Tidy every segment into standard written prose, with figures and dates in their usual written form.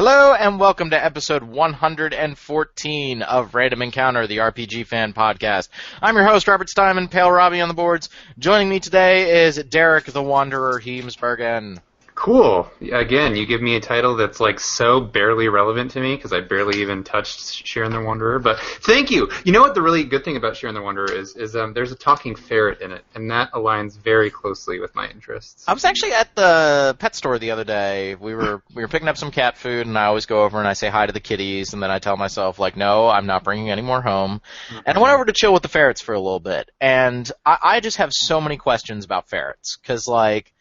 Hello and welcome to episode 114 of Random Encounter, the RPG fan podcast. I'm your host, Robert Steinman, Pale Robbie on the boards. Joining me today is Derek the Wanderer Heemsbergen. Cool. Again, you give me a title that's like so barely relevant to me because I barely even touched Sharon the Wanderer. But thank you. You know what the really good thing about Sharon the Wanderer is there's a talking ferret in it, and that aligns very closely with my interests. I was actually at the pet store the other day. We were picking up some cat food, and I always go over and I say hi to the kitties, and then I tell myself, like, no, I'm not bringing any more home. Mm-hmm. And I went over to chill with the ferrets for a little bit, and I just have so many questions about ferrets because, like,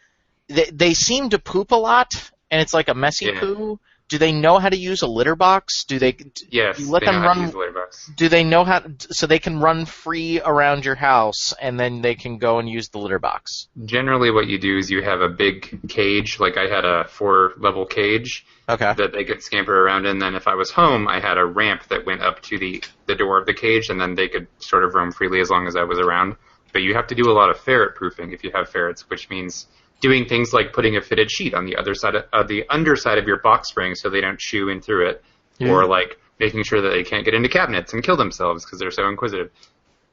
They seem to poop a lot, and it's like a messy poo. Do they know how to use a litter box? Yes, you let they them know run? how to use a litter box. Do they know how? So they can run free around your house, and then they can go and use the litter box. Generally, what you do is you have a big cage. Like I had a 4-level cage that they could scamper around in. Then if I was home, I had a ramp that went up to the door of the cage, and then they could sort of roam freely as long as I was around. But you have to do a lot of ferret proofing if you have ferrets, which means doing things like putting a fitted sheet on the underside of your box spring so they don't chew in through it, or like making sure that they can't get into cabinets and kill themselves because they're so inquisitive.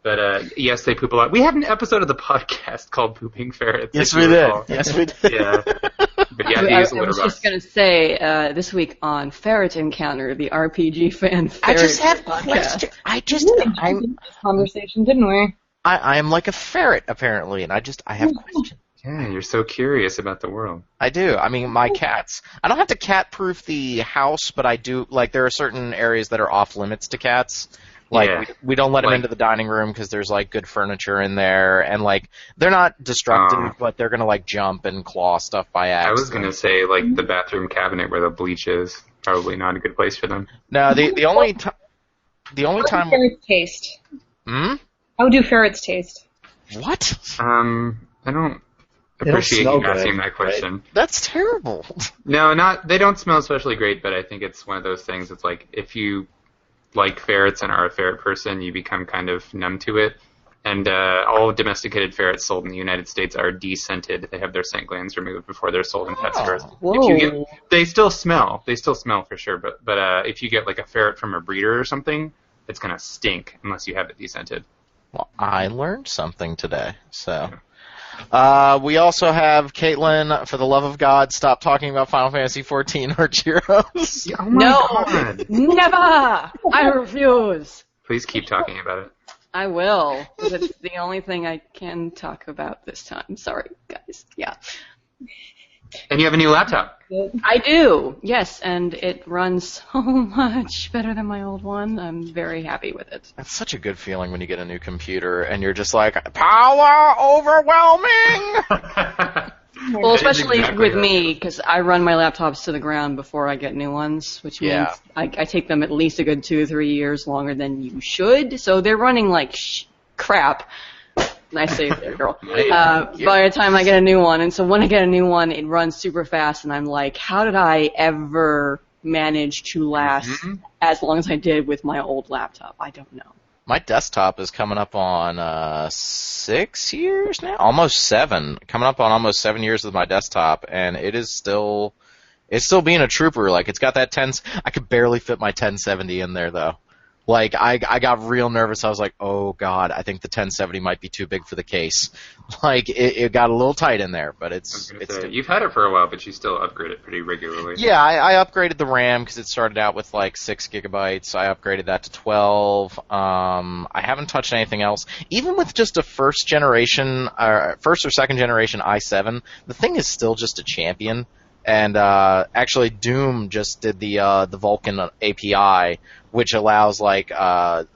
But yes, they poop a lot. We had an episode of the podcast called "Pooping Ferrets." Yes, we did. Yes, we did. Yeah. But yeah, I was just going to say this week on Ferret Encounter, the RPG fan ferret I just have podcast. questions. I'm this conversation, didn't we? I am like a ferret apparently, and I have questions. Yeah, you're so curious about the world. I do. I mean, my cats. I don't have to cat-proof the house, but I do. Like, there are certain areas that are off limits to cats. Like, we don't let them into the dining room because there's like good furniture in there, and like they're not destructive, but they're gonna like jump and claw stuff by accident. I was gonna say like the bathroom cabinet where the bleach is probably not a good place for them. No, the only time. How do ferrets taste? How do ferrets taste? What? I don't appreciate you asking that question. Right? That's terrible. No, they don't smell especially great, but I think it's one of those things. It's like if you like ferrets and are a ferret person, you become kind of numb to it. And all domesticated ferrets sold in the United States are descented. They have their scent glands removed before they're sold in pet stores. They still smell. They still smell for sure. But if you get like a ferret from a breeder or something, it's gonna stink unless you have it descented. Well, I learned something today. So. We also have Caitlin, for the love of God, stop talking about Final Fantasy XIV Arch Heroes. Oh my God. Never! I refuse! Please keep talking about it. I will, because it's the only thing I can talk about this time. Sorry, guys. Yeah. And you have a new laptop. I do, yes, and it runs so much better than my old one. I'm very happy with it. That's such a good feeling when you get a new computer and you're just like, power overwhelming! Well, especially with me, because I run my laptops to the ground before I get new ones, which means I take them at least a good 2 or 3 years longer than you should. So they're running like crap. Nice save there, girl. By the time I get a new one, and so when I get a new one, it runs super fast, and I'm like, how did I ever manage to last as long as I did with my old laptop? I don't know. My desktop is coming up on 6 years now, almost 7. Coming up on almost 7 years with my desktop, and it's still being a trooper. Like it's got that I could barely fit my 1070 in there though. Like, I got real nervous. I was like, oh, God, I think the 1070 might be too big for the case. Like, it got a little tight in there, but it's you've had it for a while, but you still upgrade it pretty regularly. Yeah, I upgraded the RAM because it started out with, like, 6 gigabytes. I upgraded that to 12. I haven't touched anything else. Even with just a first or second generation i7, the thing is still just a champion. And actually, Doom just did the Vulkan API, which allows like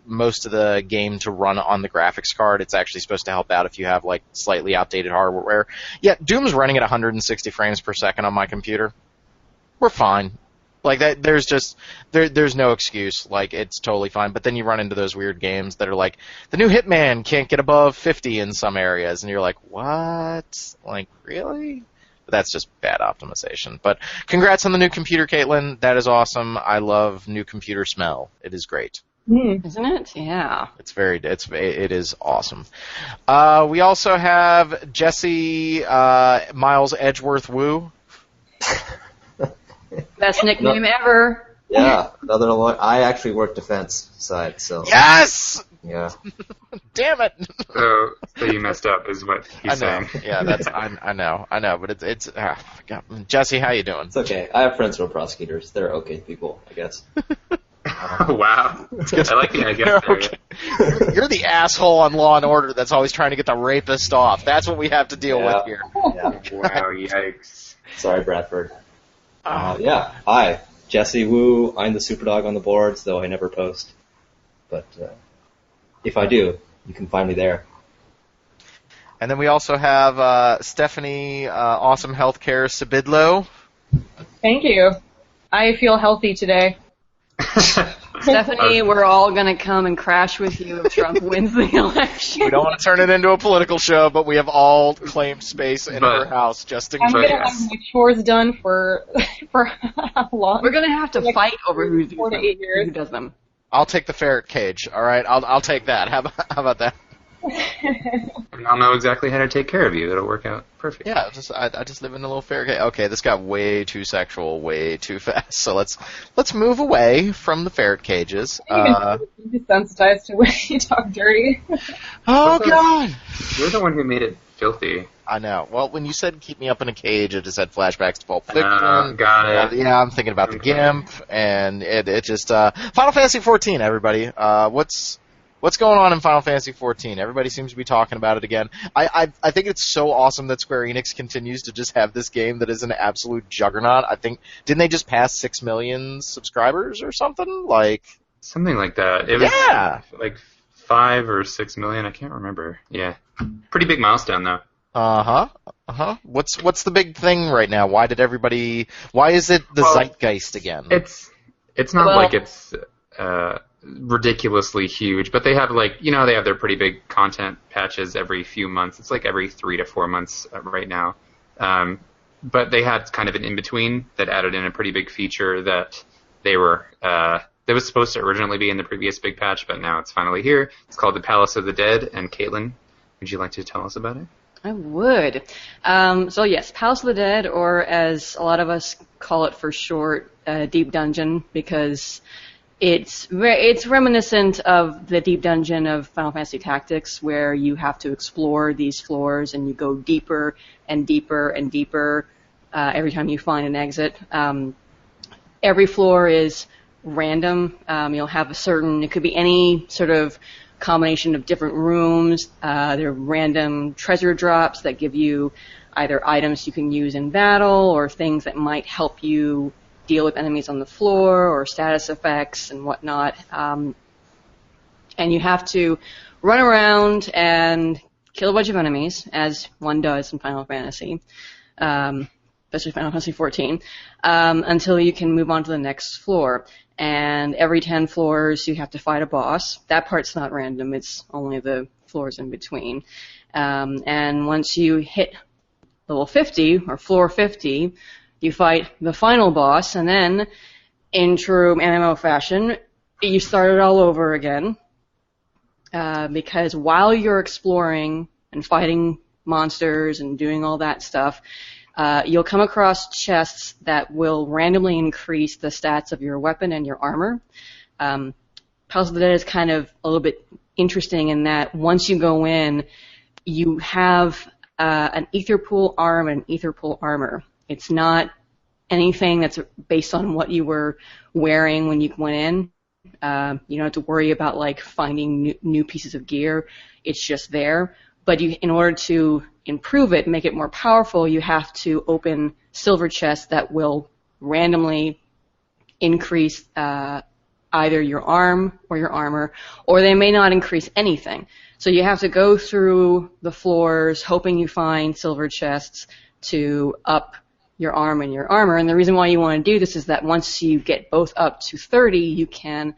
most of the game to run on the graphics card. It's actually supposed to help out if you have like slightly outdated hardware. Yeah, Doom's running at 160 frames per second on my computer. We're fine. Like that, there's no excuse. Like it's totally fine. But then you run into those weird games that are like the new Hitman can't get above 50 in some areas, and you're like, what? Like really? That's just bad optimization. But congrats on the new computer, Caitlin. That is awesome. I love new computer smell. It is great. Isn't it? Yeah. It is awesome. We also have Jesse Miles Edgeworth Wu. Best nickname ever. Yeah, another one. I actually work defense side, so. Yes! Yeah. Damn it! So you messed up, is what he's saying. Yeah, that's I know, but it's God. Jesse, how you doing? It's okay. I have friends who are prosecutors. They're okay people, I guess. Wow. I like the I guess. Okay. You're the asshole on Law and Order that's always trying to get the rapist off. That's what we have to deal with here. Yeah. Wow, yikes. Sorry, Bradford. Yeah. Hi, Jesse Wu. I'm the superdog on the boards, though I never post. But if I do, you can find me there. And then we also have Stephanie, Awesome Healthcare Sabidlo. Thank you. I feel healthy today. Stephanie, we're all going to come and crash with you if Trump wins the election. We don't want to turn it into a political show, but we have all claimed space in her house just in case. I'm going to have my chores done for how long? We're going to have to fight over who 4 to 8 years. Who does them. I'll take the ferret cage, all right? I'll take that. How about that? And I'll know exactly how to take care of you. It'll work out perfect. Yeah, I just live in a little ferret cage. Okay, this got way too sexual, way too fast. So let's move away from the ferret cages. Desensitized to when you talk dirty. Oh God! You're the one who made it filthy. I know. Well, when you said keep me up in a cage, it just had flashbacks to Pulp Fiction. Got it. Yeah, I'm thinking about the GIMP, and it just Final Fantasy XIV. Everybody, what's going on in Final Fantasy XIV? Everybody seems to be talking about it again. I think it's so awesome that Square Enix continues to just have this game that is an absolute juggernaut. I think didn't they just pass 6 million subscribers or something Something like that. It was like 5 or 6 million. I can't remember. Yeah, pretty big milestone though. What's the big thing right now? Why is it the zeitgeist again? It's not like it's ridiculously huge, but they have they have their pretty big content patches every few months. It's like every 3 to 4 months right now. But they had kind of an in-between that added in a pretty big feature that that was supposed to originally be in the previous big patch, but now it's finally here. It's called the Palace of the Dead, and Caitlin, would you like to tell us about it? I would. So yes, Palace of the Dead, or as a lot of us call it for short, Deep Dungeon, because it's reminiscent of the Deep Dungeon of Final Fantasy Tactics, where you have to explore these floors and you go deeper and deeper and deeper every time you find an exit. Every floor is random. You'll have it could be any sort of combination of different rooms. There are random treasure drops that give you either items you can use in battle or things that might help you deal with enemies on the floor or status effects and whatnot. And you have to run around and kill a bunch of enemies, as one does in Final Fantasy, especially Final Fantasy XIV, until you can move on to the next floor. And every 10 floors you have to fight a boss. That part's not random, it's only the floors in between. And once you hit level 50, or floor 50, you fight the final boss, and then, in true MMO fashion, you start it all over again. Because while you're exploring and fighting monsters and doing all that stuff, you'll come across chests that will randomly increase the stats of your weapon and your armor. Palace of the Dead is kind of a little bit interesting in that once you go in, you have an ether pool arm and an ether pool armor. It's not anything that's based on what you were wearing when you went in. You don't have to worry about finding new pieces of gear. It's just there. But in order to improve it, make it more powerful, you have to open silver chests that will randomly increase either your arm or your armor, or they may not increase anything. So you have to go through the floors hoping you find silver chests to up your arm and your armor. And the reason why you want to do this is that once you get both up to 30, you can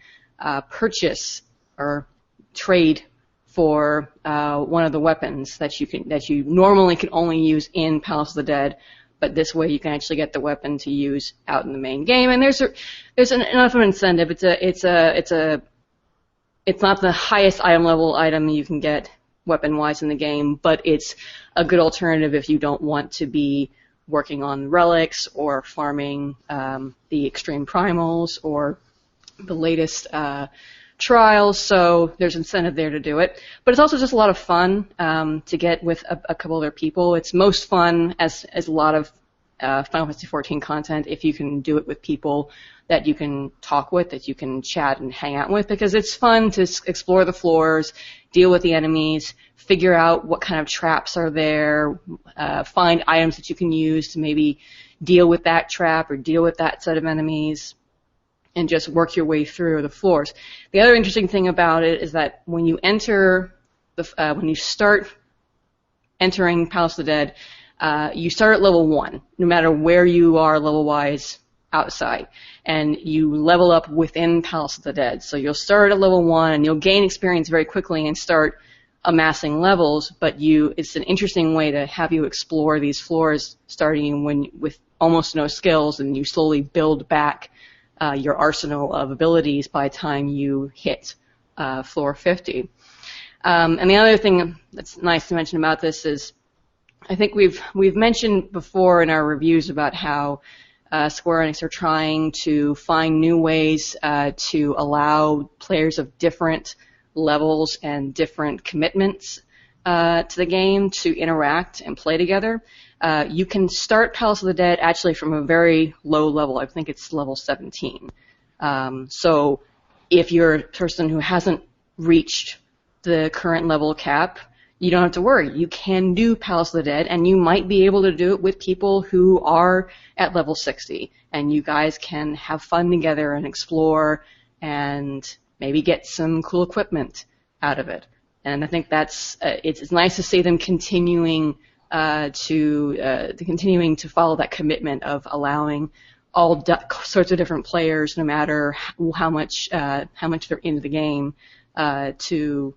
purchase or trade for one of the weapons that you normally can only use in Palace of the Dead, but this way you can actually get the weapon to use out in the main game. And there's enough of an incentive. It's not the highest item level item you can get weapon wise in the game, but it's a good alternative if you don't want to be working on relics or farming the extreme primals or the latest trials, so there's incentive there to do it. But it's also just a lot of fun to get with a couple other people. It's most fun as a lot of Final Fantasy XIV content if you can do it with people that you can talk with, that you can chat and hang out with, because it's fun to explore the floors, deal with the enemies, figure out what kind of traps are there, find items that you can use to maybe deal with that trap or deal with that set of enemies, and just work your way through the floors. The other interesting thing about it is that when you when you start entering Palace of the Dead, you start at level 1, no matter where you are level-wise outside, and you level up within Palace of the Dead. So you'll start at level 1, and you'll gain experience very quickly and start amassing levels, but it's an interesting way to have you explore these floors starting with almost no skills, and you slowly build back your arsenal of abilities by the time you hit floor 50. And the other thing that's nice to mention about this is, I think we've mentioned before in our reviews about how Square Enix are trying to find new ways to allow players of different levels and different commitments to the game to interact and play together. You can start Palace of the Dead actually from a very low level. I think it's level 17. So if you're a person who hasn't reached the current level cap, you don't have to worry. You can do Palace of the Dead, and you might be able to do it with people who are at level 60, and you guys can have fun together and explore and maybe get some cool equipment out of it. And I think that's it's nice to see them continuing to follow that commitment of allowing all sorts of different players, no matter how much they're into the game, to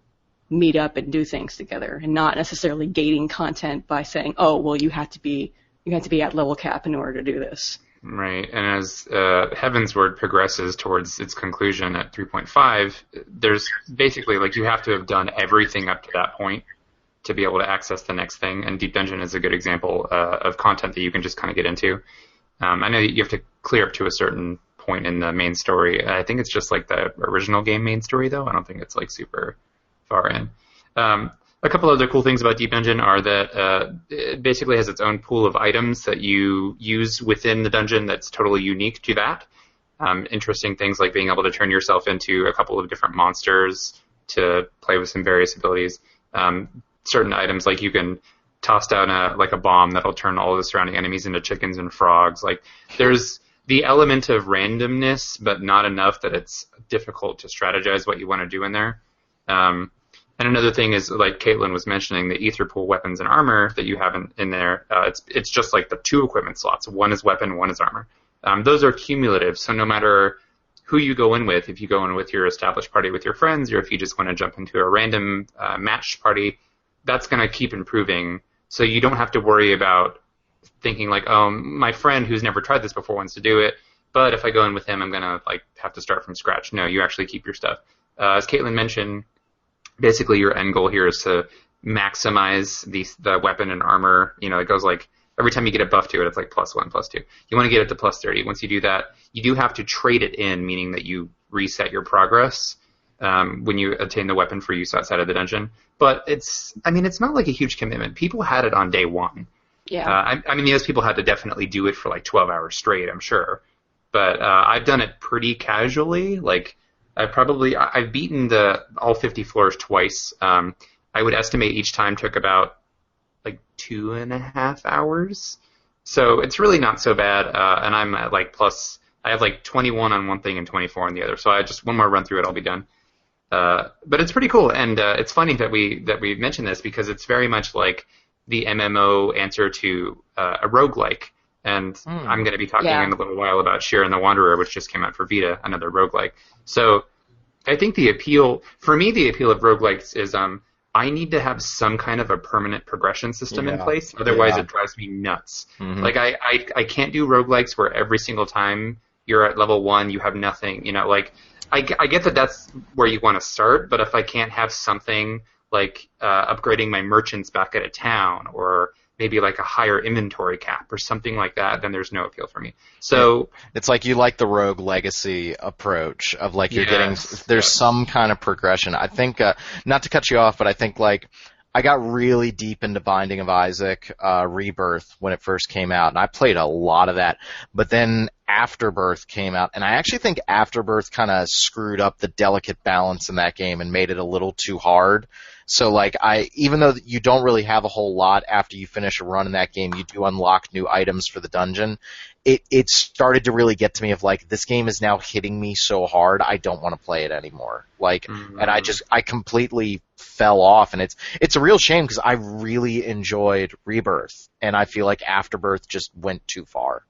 meet up and do things together, and not necessarily gating content by saying, "Oh, well, you have to be at level cap in order to do this." Right, and as Heavensward progresses towards its conclusion at 3.5, there's basically, like, you have to have done everything up to that point to be able to access the next thing, and Deep Dungeon is a good example of content that you can just kind of get into. I know you have to clear up to a certain point in the main story. I think it's just like the original game main story, though. I don't think it's like super far in. A couple other cool things about Deep Dungeon are that it basically has its own pool of items that you use within the dungeon that's totally unique to that. Interesting things like being able to turn yourself into a couple of different monsters to play with some various abilities. Certain items, like you can toss down a bomb that'll turn all of the surrounding enemies into chickens and frogs. Like, there's the element of randomness, but not enough that it's difficult to strategize what you want to do in there. And another thing is, like Caitlin was mentioning, the Ether Pool weapons and armor that you have in there, it's just like the 2 equipment slots. One is weapon, one is armor. Those are cumulative, so no matter who you go in with, if you go in with your established party with your friends, or if you just want to jump into a random matched party, that's going to keep improving. So you don't have to worry about thinking like, oh, my friend who's never tried this before wants to do it, but if I go in with him, I'm going to have to start from scratch. No, you actually keep your stuff. As Caitlin mentioned, basically your end goal here is to maximize the weapon and armor. You know, it goes like, every time you get a buff to it, it's like +1, +2. You want to get it to +30. Once you do that, you do have to trade it in, meaning that you reset your progress when you attain the weapon for use outside of the dungeon. But it's not like a huge commitment. People had it on day 1. Yeah. Those people had to definitely do it for like 12 hours straight, I'm sure. But I've done it pretty casually. Like, I've beaten all 50 floors twice. I would estimate each time took about like 2.5 hours. So it's really not so bad. And I'm at I have like 21 on one thing and 24 on the other. So I just one more run through it, I'll be done. But it's pretty cool, and it's funny that we mentioned this because it's very much like the MMO answer to a roguelike. And I'm going to be talking in a little while about Shiren the Wanderer, which just came out for Vita, another roguelike. So I think the appeal of roguelikes is I need to have some kind of a permanent progression system in place. Otherwise, it drives me nuts. Mm-hmm. Like, I can't do roguelikes where every single time you're at level 1, you have nothing. You know, like, I get that that's where you want to start, but if I can't have something like upgrading my merchants back at a town or maybe like a higher inventory cap or something like that, then there's no appeal for me. So it's like you like the Rogue Legacy approach of like you're getting there's some kind of progression. I think not to cut you off, but I think like I got really deep into Binding of Isaac Rebirth when it first came out, and I played a lot of that. But then Afterbirth came out, and I actually think Afterbirth kind of screwed up the delicate balance in that game and made it a little too hard. So, like, even though you don't really have a whole lot after you finish a run in that game, you do unlock new items for the dungeon. It started to really get to me of, like, this game is now hitting me so hard, I don't want to play it anymore. Like, and I completely fell off, and it's a real shame because I really enjoyed Rebirth, and I feel like Afterbirth just went too far.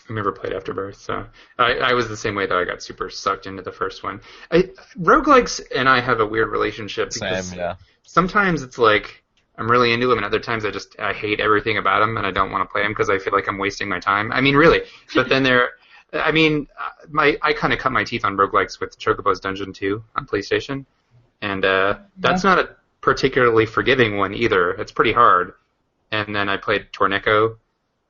I never played Afterbirth, so I was the same way, though. I got super sucked into the first one. Roguelikes and I have a weird relationship because sometimes it's like I'm really into them, and other times I hate everything about them, and I don't want to play them because I feel like I'm wasting my time. I mean, really. But then I kind of cut my teeth on roguelikes with Chocobo's Dungeon 2 on PlayStation, and that's not a particularly forgiving one either. It's pretty hard. And then I played Torneko,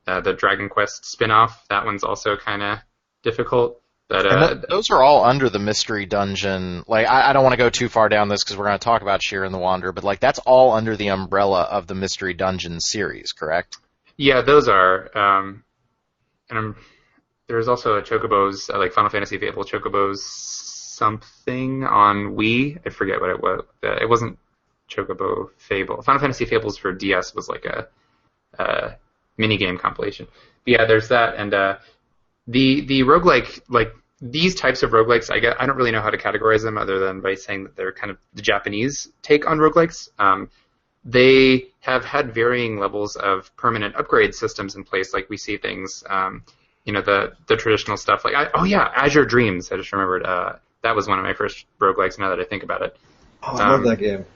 the Dragon Quest spin-off. That one's also kind of difficult. Those are all under the Mystery Dungeon. Like, I don't want to go too far down this because we're going to talk about Shiren the Wanderer, but like that's all under the umbrella of the Mystery Dungeon series, correct? Yeah, those are. There's also a Chocobo's, like Final Fantasy Fable Chocobo's something on Wii. I forget what it was. It wasn't Chocobo Fable. Final Fantasy Fables for DS was like a minigame compilation. But yeah, there's that, and the roguelike, like these types of roguelikes, I don't really know how to categorize them other than by saying that they're kind of the Japanese take on roguelikes. They have had varying levels of permanent upgrade systems in place, like we see things, the traditional stuff, like Azure Dreams. I just remembered that was one of my first roguelikes. Now that I think about it, I love that game.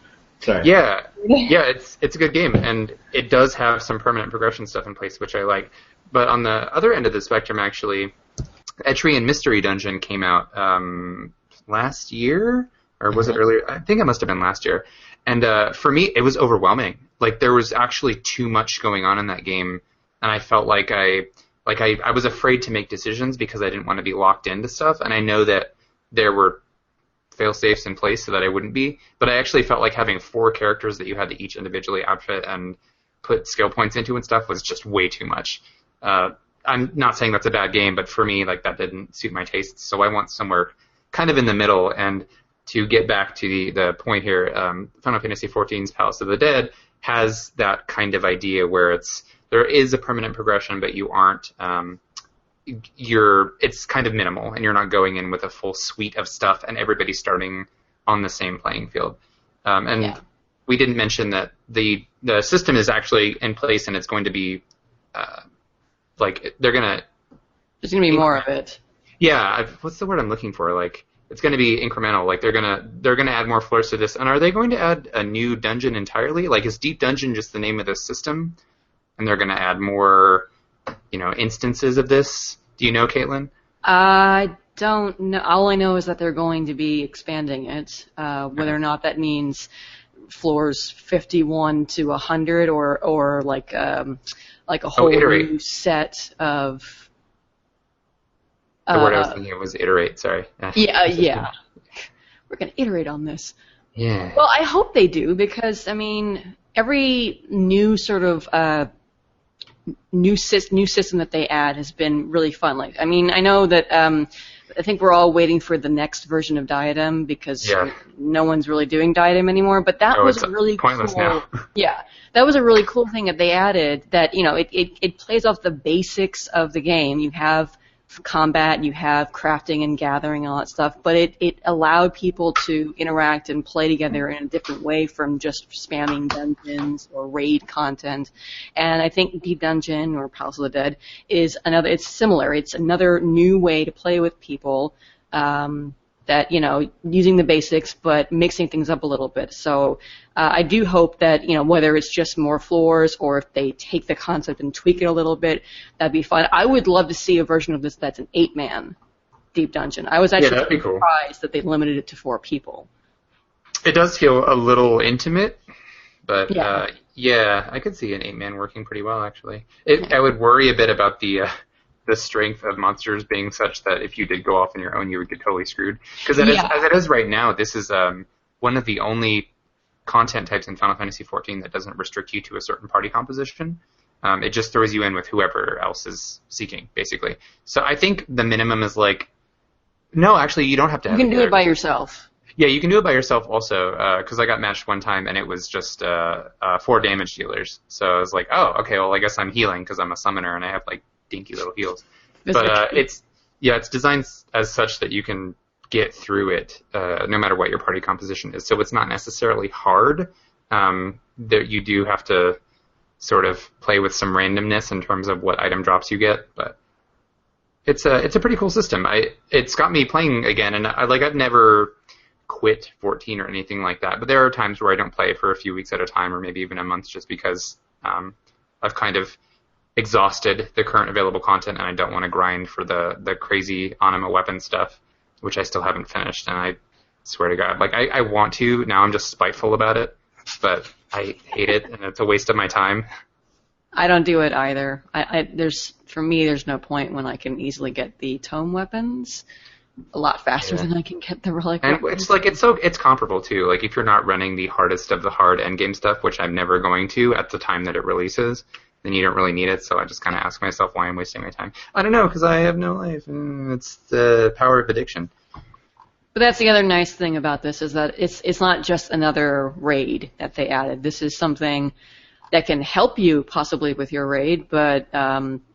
Sorry. Yeah, it's a good game, and it does have some permanent progression stuff in place, which I like. But on the other end of the spectrum, actually, Etrian Mystery Dungeon came out last year, or was it earlier? I think it must have been last year. And for me, it was overwhelming. Like, there was actually too much going on in that game, and I felt like I was afraid to make decisions because I didn't want to be locked into stuff, and I know that there were fail-safes in place so that I wouldn't be, but I actually felt like having 4 characters that you had to each individually outfit and put skill points into and stuff was just way too much. I'm not saying that's a bad game, but for me, like, that didn't suit my tastes, so I want somewhere kind of in the middle. And to get back to the point here, Final Fantasy XIV's Palace of the Dead has that kind of idea where there is a permanent progression, but you aren't it's kind of minimal, and you're not going in with a full suite of stuff and everybody's starting on the same playing field. We didn't mention that the system is actually in place, and it's going to be there's going to be more of it. Yeah, what's the word I'm looking for? Like, it's going to be incremental. Like, they're going to add more floors to this. And are they going to add a new dungeon entirely? Like, is Deep Dungeon just the name of the system, and they're going to add more, instances of this? Do you know, Caitlin? I don't know. All I know is that they're going to be expanding it. Whether or not that means floors 51 to 100 or like a whole new set of. The word I was thinking of was iterate. Sorry. Yeah. We're going to iterate on this. Yeah. Well, I hope they do, because every new sort of new system that they add has been really fun. Like, I know that I think we're all waiting for the next version of Diadem because no one's really doing Diadem anymore. But that was a really pointless cool. Now. Yeah, that was a really cool thing that they added. That it plays off the basics of the game. You have combat, you have crafting and gathering and all that stuff, but it allowed people to interact and play together in a different way from just spamming dungeons or raid content. And I think Deep Dungeon or Palace of the Dead is it's similar. It's another new way to play with people, that, using the basics but mixing things up a little bit. So I do hope that, whether it's just more floors or if they take the concept and tweak it a little bit, that'd be fun. I would love to see a version of this that's an 8-man Deep Dungeon. I was actually surprised that they limited it to 4 people. It does feel a little intimate, but Yeah, I could see an 8-man working pretty well, actually. I would worry a bit about the strength of monsters being such that if you did go off on your own, you would get totally screwed. Because as it is right now, this is one of the only content types in Final Fantasy XIV that doesn't restrict you to a certain party composition. It just throws you in with whoever else is seeking, basically. So I think the minimum is like... No, actually, you don't have to have You can do it by yourself. Yeah, you can do it by yourself also, because I got matched one time and it was just 4 damage dealers. So I was like, oh, okay, well, I guess I'm healing because I'm a summoner and I have, like, dinky little heals. But it's designed as such that you can get through it no matter what your party composition is. So it's not necessarily hard. That you do have to sort of play with some randomness in terms of what item drops you get, but it's a pretty cool system. It's got me playing again, and I've never quit 14 or anything like that, but there are times where I don't play for a few weeks at a time or maybe even a month just because I've kind of exhausted the current available content and I don't want to grind for the crazy Anima weapon stuff, which I still haven't finished, and I swear to God, like I want to, now I'm just spiteful about it, but I hate it and it's a waste of my time. I don't do it either. For me, there's no point when I can easily get the tome weapons a lot faster than I can get the relic. And it's like it's comparable too. Like if you're not running the hardest of the hard endgame stuff, which I'm never going to at the time that it releases, then you don't really need it. So I just kind of ask myself why I'm wasting my time. I don't know, because I have no life. It's the power of addiction. But that's the other nice thing about this is that it's not just another raid that they added. This is something that can help you possibly with your raid, but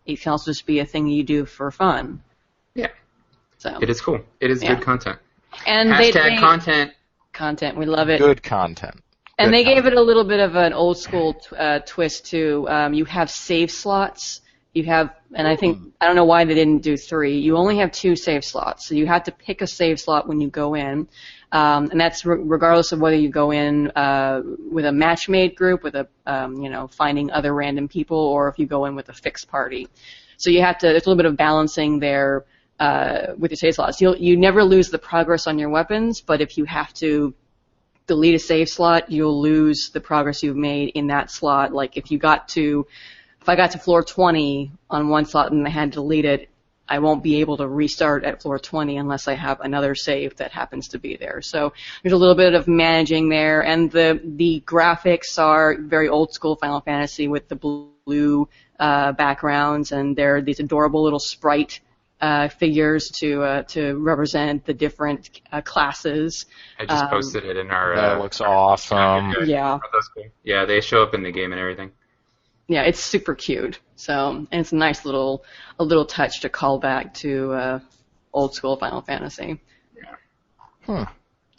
it can also just be a thing you do for fun. Yeah. So it is cool. It is good content. And Hashtag content. Content. We love it. Good content. And they gave it a little bit of an old school twist too. You have save slots. You have, and I don't know why they didn't do 3. You only have 2 save slots, so you have to pick a save slot when you go in, and that's regardless of whether you go in with a match-made group, with a finding other random people, or if you go in with a fixed party. So you have to. There's a little bit of balancing there with your save slots. You never lose the progress on your weapons, but if you have to delete a save slot, you'll lose the progress you've made in that slot. Like if I got to floor 20 on one slot and I had to delete it, I won't be able to restart at floor 20 unless I have another save that happens to be there. So there's a little bit of managing there, and the graphics are very old school Final Fantasy with the blue backgrounds, and there are these adorable little sprite figures to represent the different classes. I just posted it in our... That looks awesome. Yeah. Yeah, they show up in the game and everything. Yeah, it's super cute. So, and it's a nice little touch to call back to old school Final Fantasy. Yeah.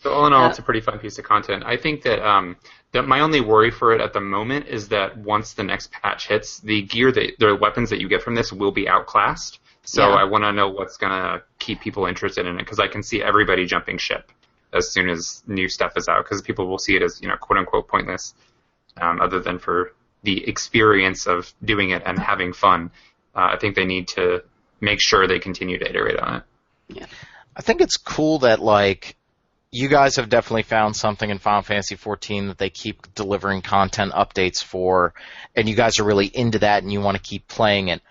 So all in all, it's a pretty fun piece of content. I think that that my only worry for it at the moment is that once the next patch hits, the weapons that you get from this will be outclassed. So I want to know what's gonna keep people interested in it, because I can see everybody jumping ship as soon as new stuff is out, because people will see it as quote unquote pointless, other than for the experience of doing it and having fun. I think they need to make sure they continue to iterate on it. Yeah. I think it's cool that, like, you guys have definitely found something in Final Fantasy XIV that they keep delivering content updates for, and you guys are really into that and you want to keep playing it.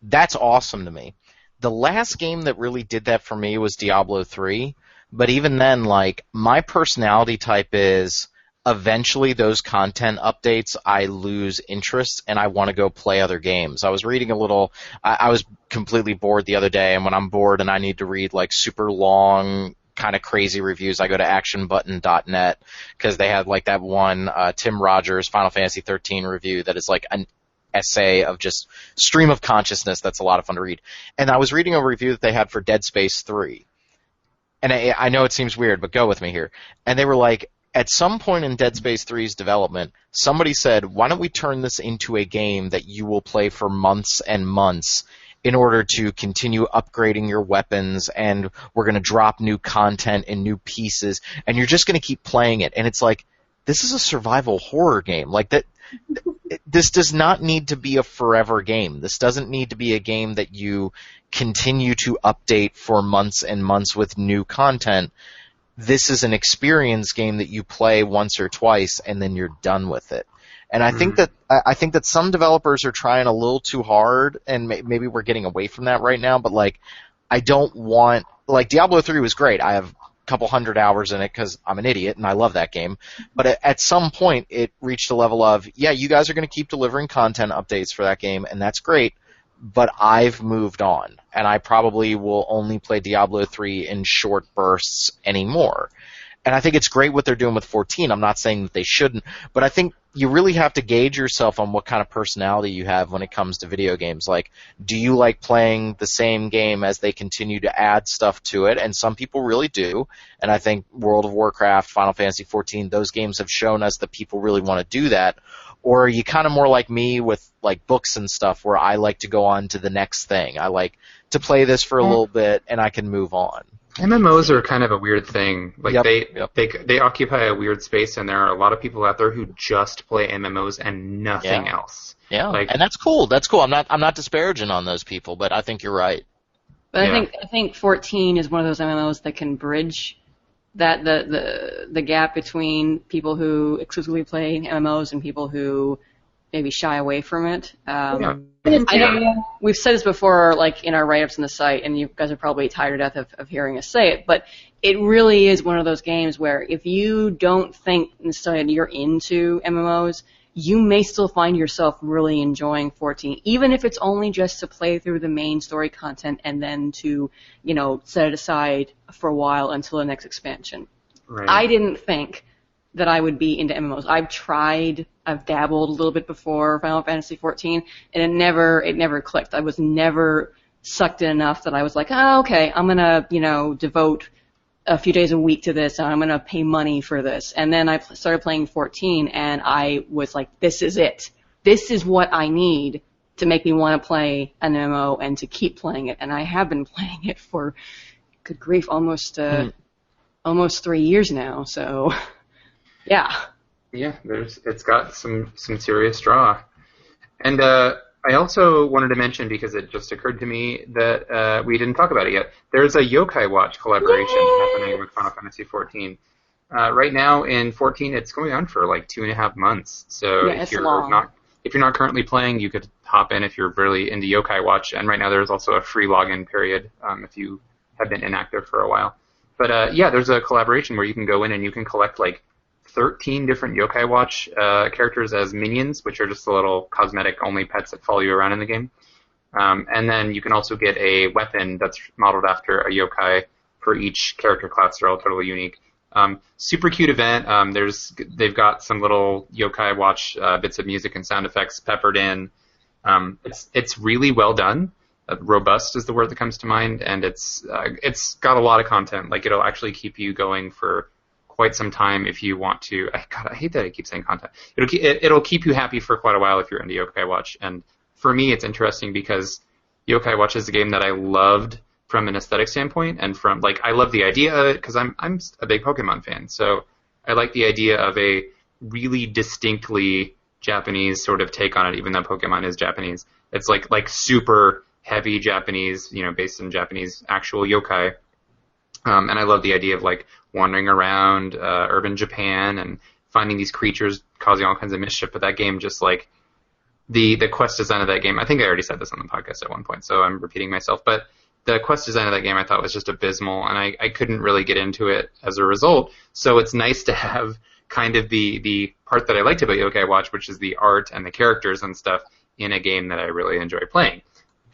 That's awesome to me. The last game that really did that for me was Diablo 3, but even then, like, my personality type is... eventually those content updates, I lose interest and I want to go play other games. I was reading I was completely bored the other day, and when I'm bored and I need to read like super long kind of crazy reviews, I go to actionbutton.net because they have like that one Tim Rogers Final Fantasy 13 review that is like an essay of just stream of consciousness that's a lot of fun to read. And I was reading a review that they had for Dead Space 3. And I know it seems weird, but go with me here. And they were like, at some point in Dead Space 3's development, somebody said, why don't we turn this into a game that you will play for months and months in order to continue upgrading your weapons, and we're going to drop new content and new pieces, and you're just going to keep playing it. And it's like, this is a survival horror game. Like that. This does not need to be a forever game. This doesn't need to be a game that you continue to update for months and months with new content. This is an experience game that you play once or twice and then you're done with it. And I think that some developers are trying a little too hard, and maybe we're getting away from that right now. But like, I don't want Diablo 3 was great. I have a couple hundred hours in it because I'm an idiot and I love that game. But at some point, it reached a level of, yeah, you guys are going to keep delivering content updates for that game, and that's great. But I've moved on, and I probably will only play Diablo 3 in short bursts anymore. And I think it's great what they're doing with 14. I'm not saying that they shouldn't, but I think you really have to gauge yourself on what kind of personality you have when it comes to video games. Like, do you like playing the same game as they continue to add stuff to it? And some people really do. And I think World of Warcraft, Final Fantasy 14, those games have shown us that people really want to do that. Or are you kind of more like me with like books and stuff where I like to go on to the next thing? I like to play this for a little bit and I can move on. MMOs are kind of a weird thing. Like they occupy a weird space, and there are a lot of people out there who just play MMOs and nothing else. Yeah, and that's cool. That's cool. I'm not disparaging on those people, but I think you're right. But I think 14 is one of those MMOs that can bridge that the gap between people who exclusively play MMOs and people who maybe shy away from it. I know we've said this before, like in our write-ups on the site, and you guys are probably tired to death of hearing us say it, but it really is one of those games where if you don't think necessarily you're into MMOs, you may still find yourself really enjoying 14, even if it's only just to play through the main story content and then to, set it aside for a while until the next expansion. Right. I didn't think that I would be into MMOs. I've dabbled a little bit before Final Fantasy 14, and it never clicked. I was never sucked in enough that I was like, oh, okay, I'm gonna, devote a few days a week to this, and I'm gonna pay money for this. And then I started playing 14, and I was like, this is it. This is what I need to make me want to play an MMO and to keep playing it. And I have been playing it for, good grief, almost 3 years now. So, yeah. Yeah, it's got some serious draw. And I also wanted to mention, because it just occurred to me that we didn't talk about it yet, there's a Yokai Watch collaboration happening with Final Fantasy XIV. Right now in 14, it's going on for like 2.5 months. So if you're not currently playing, you could hop in if you're really into Yokai Watch. And right now there's also a free login period if you have been inactive for a while. But there's a collaboration where you can go in and you can collect like 13 different Yokai Watch characters as minions, which are just the little cosmetic-only pets that follow you around in the game. And then you can also get a weapon that's modeled after a yokai for each character class. They're all totally unique. Super cute event. They've got some little Yokai Watch bits of music and sound effects peppered in. It's really well done. Robust is the word that comes to mind, and it's got a lot of content. Like, it'll actually keep you going for quite some time if you want to. I hate that I keep saying content. It'll keep you happy for quite a while if you're into Yokai Watch. And for me, it's interesting because Yokai Watch is a game that I loved from an aesthetic standpoint, and from I love the idea of it because I'm a big Pokemon fan. So I like the idea of a really distinctly Japanese sort of take on it, even though Pokemon is Japanese. It's like super heavy Japanese, based in Japanese actual yokai. And I love the idea of wandering around urban Japan and finding these creatures causing all kinds of mischief. But that game, just the quest design of that game, I think I already said this on the podcast at one point, so I'm repeating myself. But the quest design of that game I thought was just abysmal, and I couldn't really get into it as a result. So it's nice to have kind of the part that I liked about Yokai Watch, which is the art and the characters and stuff, in a game that I really enjoy playing.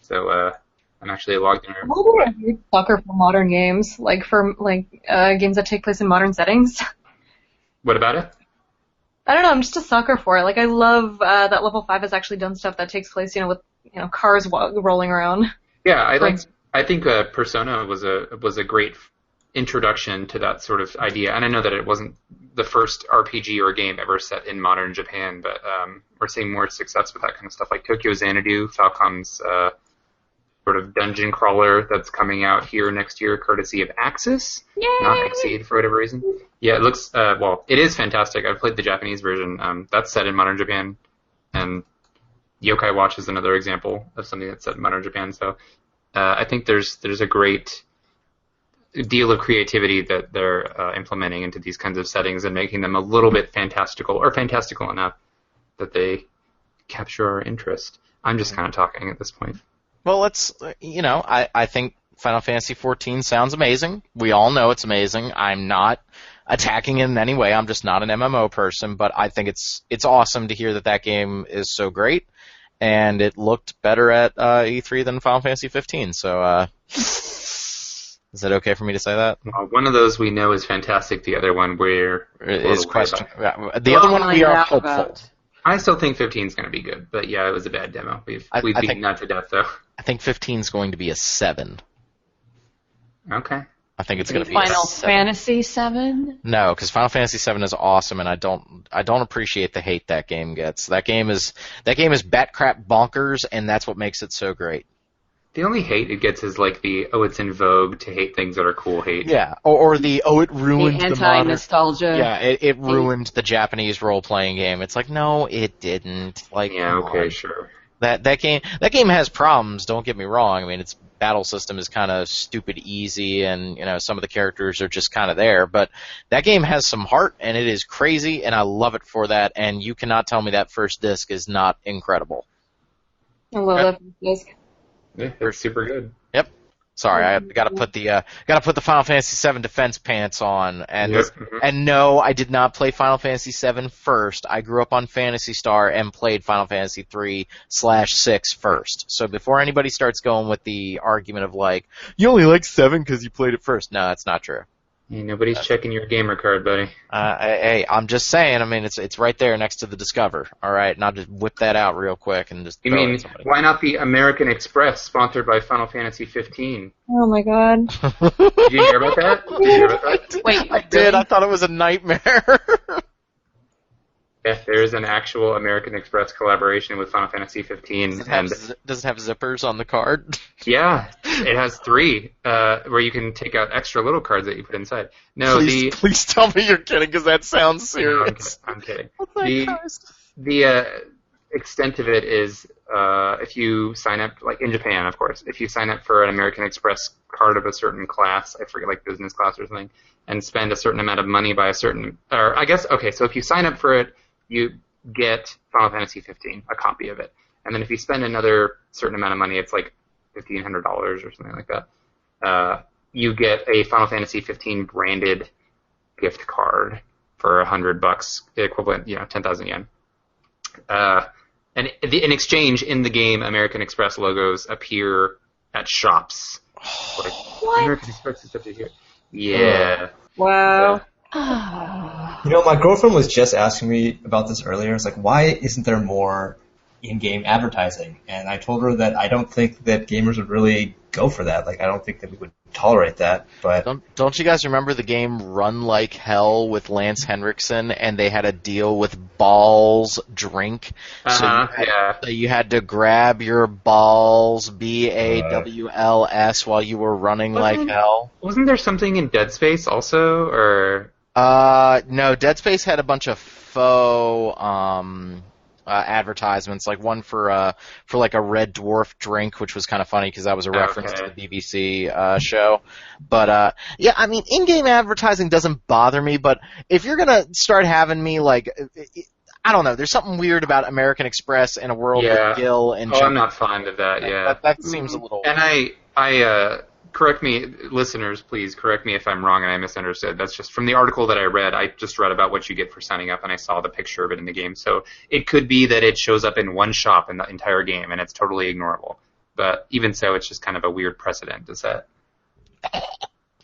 So I'm actually logged in. I'm a little sucker for modern games, games that take place in modern settings. What about it? I don't know. I'm just a sucker for it. I love that Level 5 has actually done stuff that takes place, with cars rolling around. Yeah, I think Persona was a great introduction to that sort of idea. And I know that it wasn't the first RPG or game ever set in modern Japan, but we're seeing more success with that kind of stuff, like Tokyo Xanadu, Falcom's sort of dungeon crawler that's coming out here next year, courtesy of Axis, not Exceed for whatever reason. Yeah, it looks, it is fantastic. I've played the Japanese version. That's set in modern Japan, and Yokai Watch is another example of something that's set in modern Japan. So I think there's a great deal of creativity that they're implementing into these kinds of settings and making them a little bit fantastical, or fantastical enough. that they capture our interest. I'm just kind of talking at this point. Well, I think Final Fantasy XIV sounds amazing. We all know it's amazing. I'm not attacking it in any way. I'm just not an MMO person, but I think it's awesome to hear that game is so great, and it looked better at E3 than Final Fantasy 15. So, is it okay for me to say that? One of those we know is fantastic. The other one is question. The other one we are hopeful. I still think 15 is going to be good, but yeah, it was a bad demo. We've beaten that to death, though. I think 15 is going to be a 7. Okay. I think it's going to be Final Fantasy 7? No, because Final Fantasy 7 is awesome, and I don't appreciate the hate that game gets. That game is bat crap bonkers, and that's what makes it so great. The only hate it gets is like it's in vogue to hate things that are cool hate. Yeah, or it ruined the anti-nostalgia. Yeah, it ruined the Japanese role-playing game. It's like, no, it didn't. Like, yeah, okay, sure. That game has problems. Don't get me wrong. I mean, its battle system is kind of stupid easy, and some of the characters are just kind of there. But that game has some heart, and it is crazy, and I love it for that. And you cannot tell me that first disc is not incredible. I love that first disc. Yeah, they're super good. Yep. Sorry, I gotta put the Final Fantasy VII defense pants on, and no, I did not play Final Fantasy VII first. I grew up on Phantasy Star and played Final Fantasy 3/6 first. So before anybody starts going with the argument of like, you only like 7 because you played it first, no, that's not true. Hey, nobody's checking your gamer card, buddy. Hey, I'm just saying. I mean, it's right there next to the Discover. All right, and I'll just whip that out real quick and just. You mean why not the American Express sponsored by Final Fantasy 15? Oh my God! Did you hear about that? Wait, I did. I thought it was a nightmare. Yes, there is an actual American Express collaboration with Final Fantasy 15. Does it have zippers on the card? Yeah, it has 3, where you can take out extra little cards that you put inside. No, please tell me you're kidding, because that sounds serious. No, I'm kidding. The extent of it is, if you sign up, like in Japan, of course, if you sign up for an American Express card of a certain class, I forget, like business class or something, and spend a certain amount of money by so if you sign up for it, you get Final Fantasy 15, a copy of it. And then if you spend another certain amount of money, it's like $1,500 or something like that, you get a Final Fantasy 15 branded gift card for $100, equivalent, 10,000 yen. And in exchange, in the game, American Express logos appear at shops. Like, what? American Express is up to here. Yeah. Wow. My girlfriend was just asking me about this earlier. It's like, why isn't there more in-game advertising? And I told her that I don't think that gamers would really go for that. Like, I don't think that we would tolerate that. But don't you guys remember the game Run Like Hell with Lance Henriksen, and they had a deal with Balls Drink? So you had to grab your balls, BAWLS, while you were running like hell. Wasn't there something in Dead Space also, or? No, Dead Space had a bunch of faux advertisements, like one for like a Red Dwarf drink, which was kind of funny because that was a reference to the BBC show. But yeah, I mean, in-game advertising doesn't bother me, but if you're gonna start having me like, I don't know, there's something weird about American Express in a world with Gil and. I'm not fond of that. Yeah, that seems a little. And I correct me, listeners, please correct me if I'm wrong and I misunderstood. That's just from the article that I read. I just read about what you get for signing up, and I saw the picture of it in the game. So it could be that it shows up in one shop in the entire game, and it's totally ignorable. But even so, it's just kind of a weird precedent to set.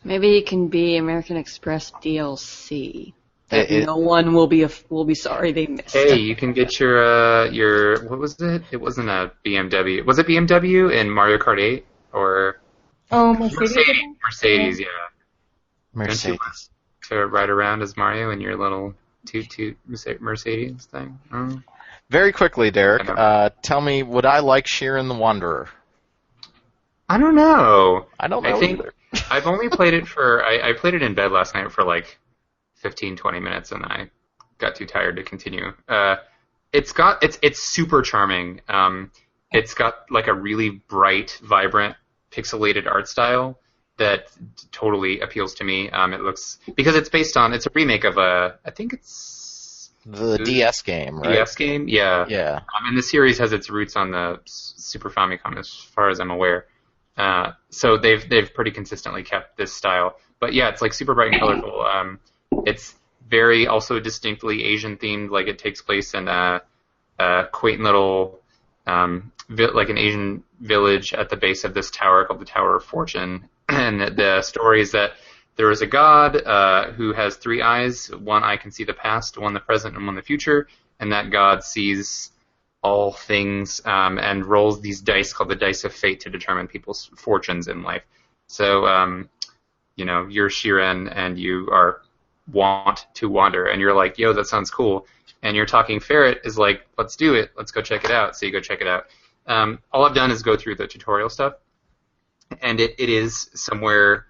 Maybe it can be American Express DLC. No one will be sorry they missed. Hey, you can get your what was it? It wasn't a BMW. Was it BMW in Mario Kart 8 or? Oh, Mercedes, yeah. Mercedes. To ride around as Mario in your little toot Mercedes thing. Oh. Very quickly, Derek, tell me, would I like Shiren the Wanderer? I don't know. I don't know either. I've only played it I played it in bed last night for like 15, 20 minutes, and I got too tired to continue. It's super charming. It's got like a really bright, vibrant, pixelated art style that totally appeals to me. It looks, because it's a remake of I think it's The DS game, right? DS game, yeah. Yeah. And the series has its roots on the Super Famicom, as far as I'm aware. So they've pretty consistently kept this style. But yeah, it's like super bright and colorful. It's very also distinctly Asian themed. Like it takes place in a quaint little like an Asian village at the base of this tower called the Tower of Fortune. And the story is that there is a god who has 3 eyes. One eye can see the past, one the present, and one the future. And that god sees all things and rolls these dice called the Dice of Fate to determine people's fortunes in life. So, you're Shiren and you want to wander. And you're like, yo, that sounds cool. And your talking ferret is like, let's do it. Let's go check it out. So you go check it out. All I've done is go through the tutorial stuff. And it is somewhere...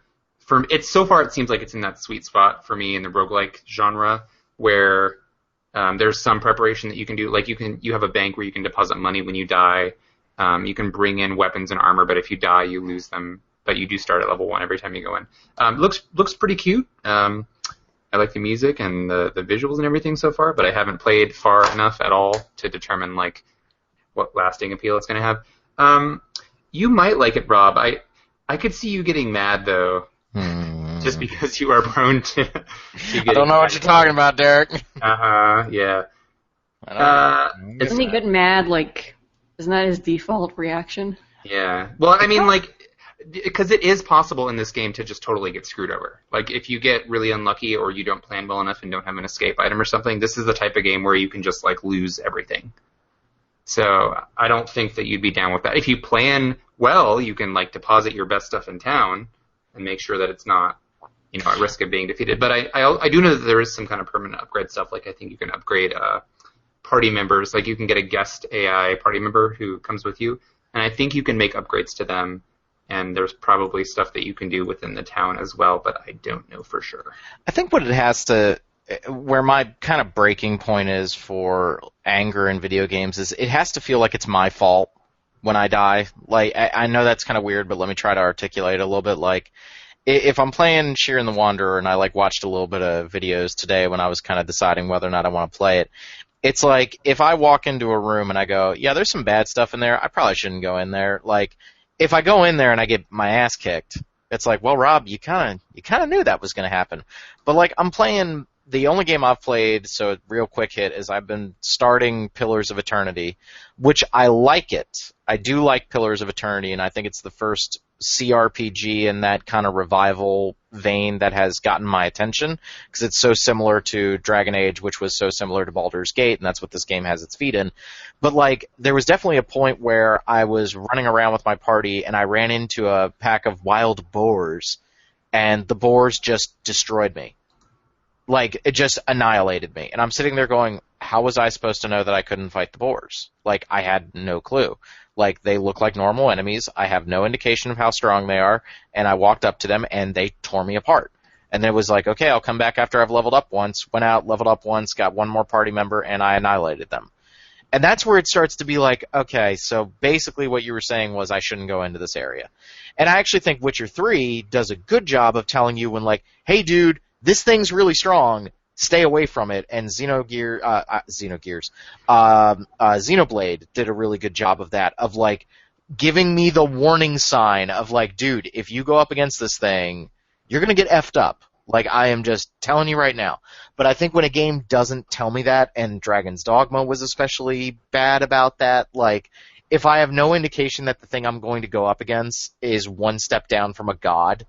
so far it seems like it's in that sweet spot for me in the roguelike genre where there's some preparation that you can do. Like you have a bank where you can deposit money when you die. You can bring in weapons and armor, but if you die, you lose them. But you do start at level 1 every time you go in. Looks pretty cute. I like the music and the visuals and everything so far, but I haven't played far enough at all to determine like what lasting appeal it's going to have. You might like it, Rob. I could see you getting mad though. Just because you are prone to I don't know what you're talking about, Derek. Yeah. Doesn't he get mad, like, isn't that his default reaction? Yeah. Well, I mean, like, because it is possible in this game to just totally get screwed over. Like, if you get really unlucky or you don't plan well enough and don't have an escape item or something, this is the type of game where you can just, like, lose everything. So I don't think that you'd be down with that. If you plan well, you can, like, deposit your best stuff in town and make sure that it's not, at risk of being defeated. But I do know that there is some kind of permanent upgrade stuff. Like I think you can upgrade party members. Like you can get a guest AI party member who comes with you, and I think you can make upgrades to them. And there's probably stuff that you can do within the town as well, but I don't know for sure. I think where my kind of breaking point is for anger in video games is it has to feel like it's my fault when I die. Like I know that's kind of weird, but let me try to articulate it a little bit. Like if I'm playing Shiren the Wanderer and I like watched a little bit of videos today when I was kind of deciding whether or not I want to play it, it's like if I walk into a room and I go, yeah, there's some bad stuff in there, I probably shouldn't go in there. Like if I go in there and I get my ass kicked, it's like, well, Rob, you kind of knew that was going to happen. But like I'm playing the only game I've played, so real quick hit, is I've been starting Pillars of Eternity, which I like it. I do like Pillars of Eternity, and I think it's the first CRPG in that kind of revival vein that has gotten my attention, because it's so similar to Dragon Age, which was so similar to Baldur's Gate, and that's what this game has its feet in. But, like, there was definitely a point where I was running around with my party, and I ran into a pack of wild boars, and the boars just destroyed me. Like, it just annihilated me. And I'm sitting there going, how was I supposed to know that I couldn't fight the boars? Like, I had no clue. Like, they look like normal enemies. I have no indication of how strong they are. And I walked up to them, and they tore me apart. And then it was like, okay, I'll come back after I've leveled up once. Went out, leveled up once, got one more party member, and I annihilated them. And that's where it starts to be like, okay, so basically what you were saying was I shouldn't go into this area. And I actually think Witcher 3 does a good job of telling you when, like, hey, dude, this thing's really strong, stay away from it, and Xenoblade did a really good job of that, of, like, giving me the warning sign of, like, dude, if you go up against this thing, you're gonna get effed up. Like, I am just telling you right now. But I think when a game doesn't tell me that, and Dragon's Dogma was especially bad about that, like, if I have no indication that the thing I'm going to go up against is one step down from a god,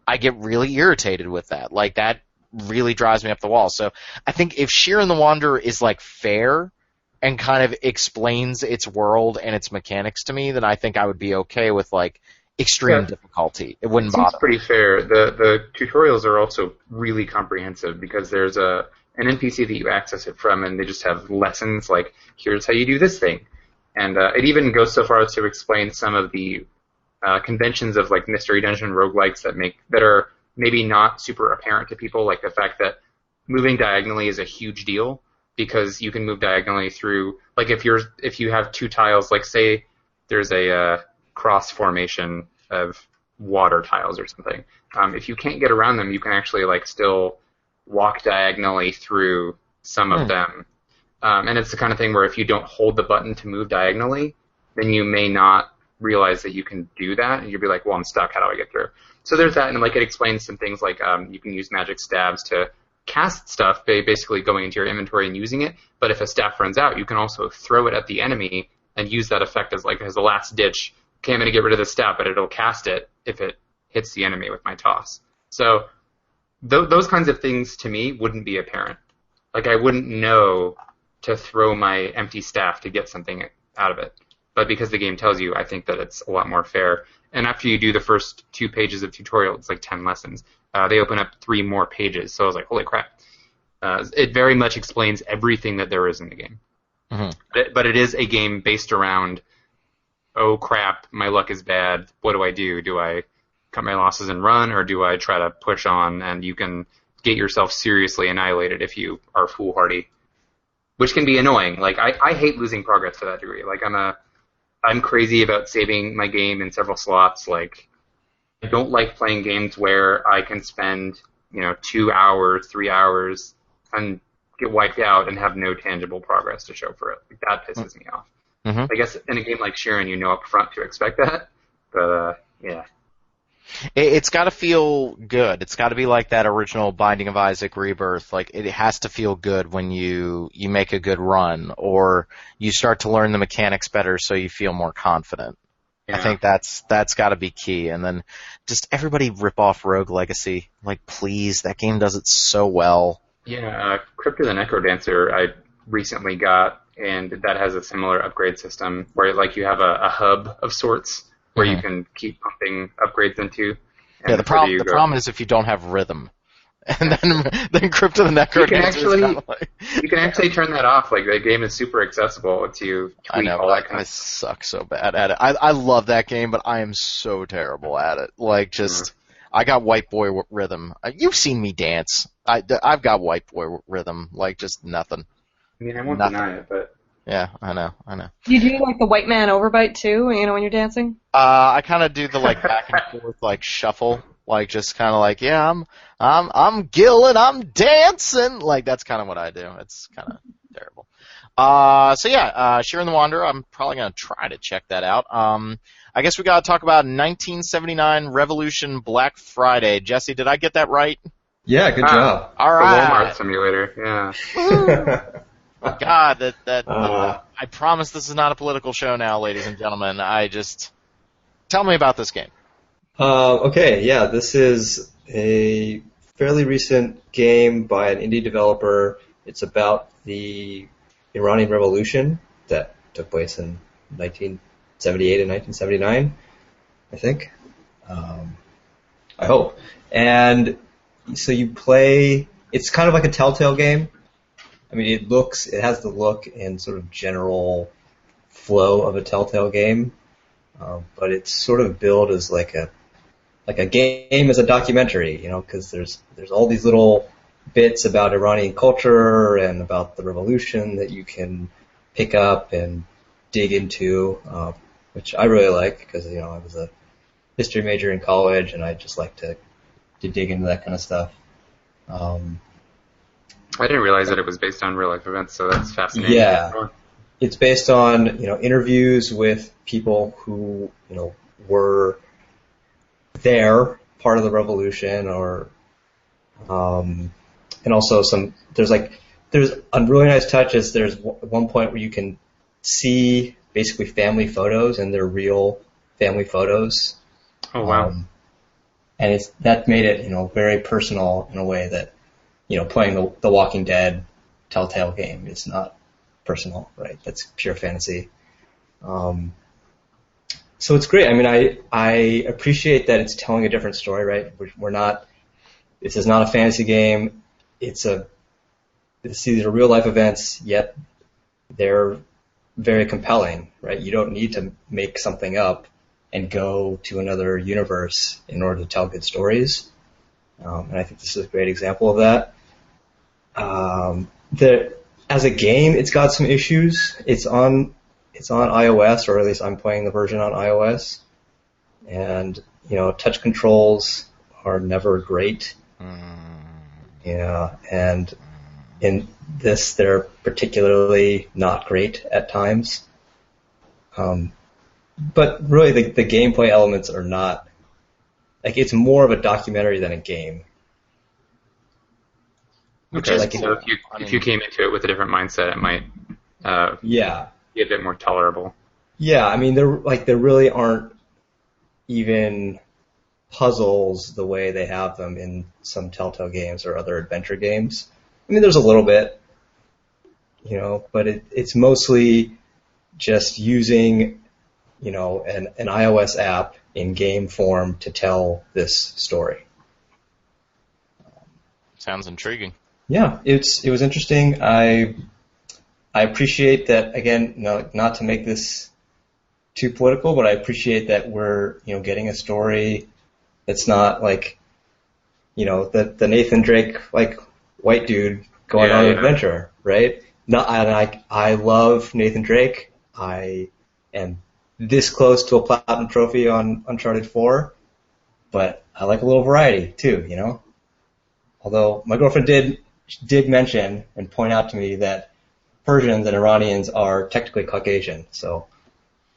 I get really irritated with that. Like, that really drives me up the wall. So I think if Shiren the Wanderer is, like, fair and kind of explains its world and its mechanics to me, then I think I would be okay with, like, extreme difficulty. It wouldn't bother. It's pretty fair. The tutorials are also really comprehensive because there's an NPC that you access it from, and they just have lessons like, here's how you do this thing. And it even goes so far as to explain some of the conventions of like mystery dungeon roguelikes that are maybe not super apparent to people, like the fact that moving diagonally is a huge deal because you can move diagonally through, like if you have two tiles, like say there's a cross formation of water tiles or something. If you can't get around them, you can actually like still walk diagonally through some of them. And it's the kind of thing where if you don't hold the button to move diagonally, then you may not realize that you can do that, and you'll be like, well, I'm stuck, how do I get through? So there's that, and like it explains some things like you can use magic stabs to cast stuff, basically going into your inventory and using it, but if a staff runs out, you can also throw it at the enemy and use that effect as a last ditch. Okay, I'm going to get rid of the staff, but it'll cast it if it hits the enemy with my toss. So those kinds of things to me wouldn't be apparent. Like I wouldn't know to throw my empty staff to get something out of it. But because the game tells you, I think that it's a lot more fair. And after you do the first 2 pages of tutorial, it's like 10 lessons. They open up 3 more pages. So I was like, holy crap. It very much explains everything that there is in the game. Mm-hmm. But it is a game based around, oh crap, my luck is bad. What do I do? Do I cut my losses and run, or do I try to push on? And you can get yourself seriously annihilated if you are foolhardy, which can be annoying. Like I hate losing progress to that degree. Like I'm crazy about saving my game in several slots. Like, I don't like playing games where I can spend, 2 hours, 3 hours, and get wiped out and have no tangible progress to show for it. Like, that pisses me off. Mm-hmm. I guess in a game like Shiren, you know up front to expect that. But, yeah. It's got to feel good. It's got to be like that original Binding of Isaac Rebirth. Like, it has to feel good when you make a good run, or you start to learn the mechanics better so you feel more confident. Yeah. I think that's got to be key. And then just everybody rip off Rogue Legacy. Like, please, that game does it so well. Yeah, Crypt of the Necrodancer I recently got, and that has a similar upgrade system where like you have a hub of sorts where you can keep pumping upgrades into. Yeah, the problem is if you don't have rhythm. And then Crypt of the Necrodancer you can actually turn that off. Like, the game is super accessible to tweak. I know, I suck so bad at it. I love that game, but I am so terrible at it. Like, I got white boy rhythm. You've seen me dance. I've got white boy rhythm. Like, just nothing. I mean, I won't deny it, but... Yeah, I know. You do like the white man overbite too, when you're dancing? I kind of do the like back and forth like shuffle, like just kind of like, yeah, I'm Gil and I'm dancing, like that's kind of what I do. It's kind of terrible. So yeah, Shiren the Wanderer. I'm probably gonna try to check that out. I guess we gotta talk about 1979 Revolution Black Friday. Jesse, did I get that right? Yeah, good job. All right. The Walmart simulator. Yeah. God, I promise this is not a political show now, ladies and gentlemen. Tell me about this game. Okay, yeah, this is a fairly recent game by an indie developer. It's about the Iranian Revolution that took place in 1978 and 1979, I think. I hope. And so you play, it's kind of like a Telltale game. I mean, it has the look and sort of general flow of a Telltale game, but it's sort of billed as like a game as a documentary, because there's all these little bits about Iranian culture and about the revolution that you can pick up and dig into, which I really like because I was a history major in college and I just like to dig into that kind of stuff. I didn't realize that it was based on real life events, so that's fascinating. Yeah, it's based on interviews with people who were there, part of the revolution, or and also there's a really nice touch is there's one point where you can see basically family photos, and they're real family photos. Oh wow! And that made it very personal in a way that. Playing the Walking Dead Telltale game is not personal, right? That's pure fantasy. So it's great. I mean, I appreciate that it's telling a different story, right? This is not a fantasy game. These are real life events, yet they're very compelling, right? You don't need to make something up and go to another universe in order to tell good stories. And I think this is a great example of that. As a game, it's got some issues. It's on iOS, or at least I'm playing the version on iOS. And, touch controls are never great. Yeah, and in this, they're particularly not great at times. But really, the gameplay elements are not, like, it's more of a documentary than a game. Okay, like, so if you came into it with a different mindset, it might be a bit more tolerable. Yeah, I mean, there really aren't even puzzles the way they have them in some Telltale games or other adventure games. I mean, there's a little bit, but it's mostly just using, an iOS app in game form to tell this story. Sounds intriguing. Yeah, it was interesting. I appreciate that, again, not to make this too political, but I appreciate that we're, getting a story that's not like, the Nathan Drake, like, white dude going on an adventure, right? I love Nathan Drake. I am this close to a platinum trophy on Uncharted 4, but I like a little variety too, Although my girlfriend did mention and point out to me that Persians and Iranians are technically Caucasian, so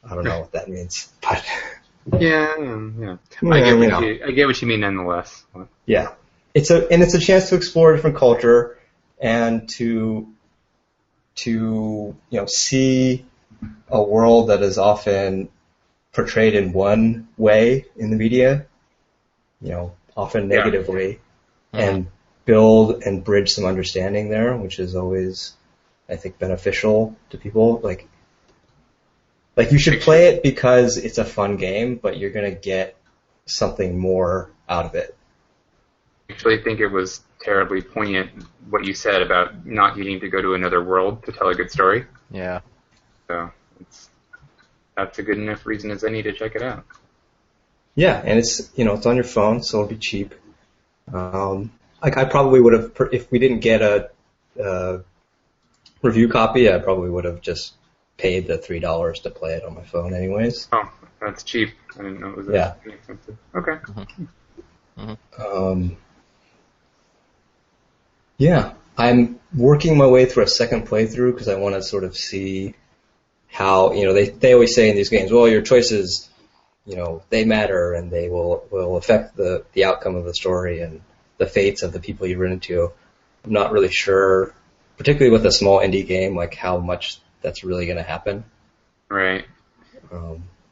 I don't know what that means, but yeah. I get what you mean nonetheless. Yeah, it's a chance to explore a different culture and to see a world that is often portrayed in one way in the media, often negatively, and build and bridge some understanding there, which is always, I think, beneficial to people. Like you should play it because it's a fun game, but you're going to get something more out of it. I actually think it was terribly poignant what you said about not needing to go to another world to tell a good story. Yeah. So that's a good enough reason as any to check it out. Yeah, and it's it's on your phone, so it'll be cheap. I probably would have, if we didn't get a review copy, I probably would have just paid the $3 to play it on my phone anyways. Oh, that's cheap. I didn't know it was that expensive. Okay. Yeah, I'm working my way through a second playthrough because I want to sort of see how, they always say in these games, well, your choices, they matter and they will affect the outcome of the story and the fates of the people you run into. I'm not really sure, particularly with a small indie game, like how much that's really going to happen. Right.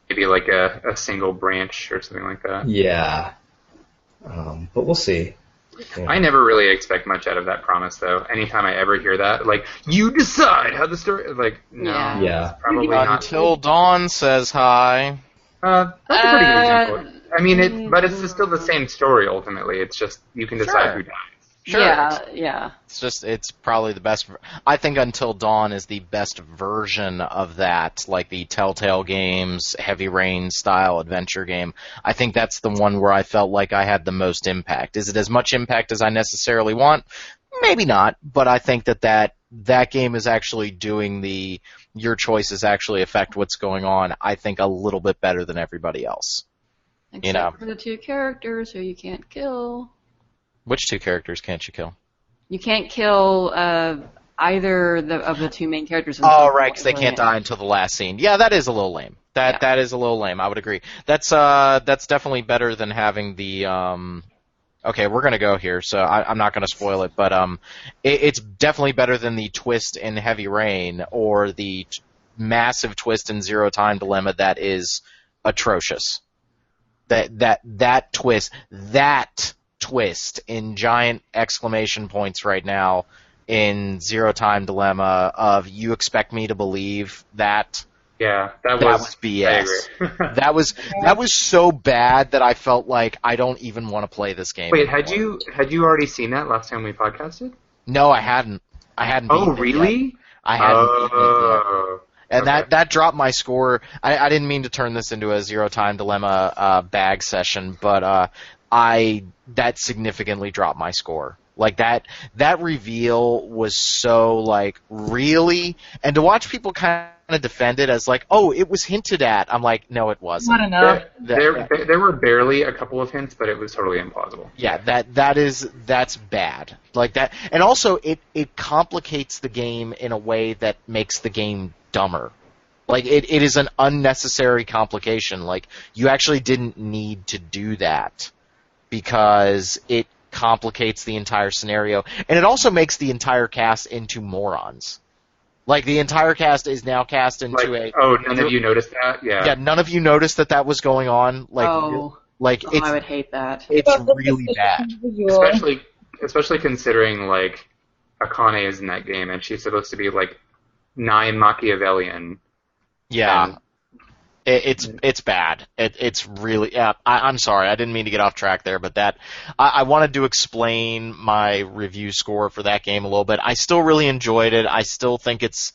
Maybe like a single branch or something like that. Yeah. But we'll see. Yeah. I never really expect much out of that promise, though. Anytime I ever hear that, like, you decide how the story, like, no. Yeah. Probably not. Until Dawn says hi. That's a pretty good example. I mean, but it's still the same story, ultimately. It's just, you can decide who dies. Sure. Yeah. It's probably the best. I think Until Dawn is the best version of that, like the Telltale Games, Heavy Rain style adventure game. I think that's the one where I felt like I had the most impact. Is it as much impact as I necessarily want? Maybe not, but I think that game is actually doing your choices actually affect what's going on, I think, a little bit better than everybody else. Except for the two characters who you can't kill. Which two characters can't you kill? You can't kill either of the two main characters. Oh, right, because they can't die until the last scene. Yeah, that is a little lame. That is a little lame. I would agree. That's definitely better than having the. Okay, we're gonna go here, so I'm not gonna spoil it, but it's definitely better than the twist in Heavy Rain or the massive twist in Zero Time Dilemma that is atrocious. That twist in giant exclamation points right now in Zero Time Dilemma of you expect me to believe that? Yeah, that was BS. that was so bad that I felt like I don't even want to play this game. Wait, anymore. had you already seen that last time we podcasted? No, I hadn't. Oh, really? I hadn't beaten it yet. And that dropped my score. I didn't mean to turn this into a Zero Time Dilemma bag session, but that significantly dropped my score. Like that reveal was so like really, and to watch people kind to defend it as like, oh, it was hinted at. I'm like, no, it wasn't. Not enough. There were barely a couple of hints, but it was totally implausible. Yeah, that's bad. Like that, and also it complicates the game in a way that makes the game dumber. Like it is an unnecessary complication. Like you actually didn't need to do that because it complicates the entire scenario, and it also makes the entire cast into morons. Like, the entire cast is now cast into none of you noticed that? Yeah. Yeah, none of you noticed that was going on. Like, I would hate that. It's really bad. Especially considering, like, Akane is in that game, and she's supposed to be, like, nigh Machiavellian. Yeah. It's bad. It's really. Yeah, I'm sorry. I didn't mean to get off track there, but I wanted to explain my review score for that game a little bit. I still really enjoyed it. I still think it's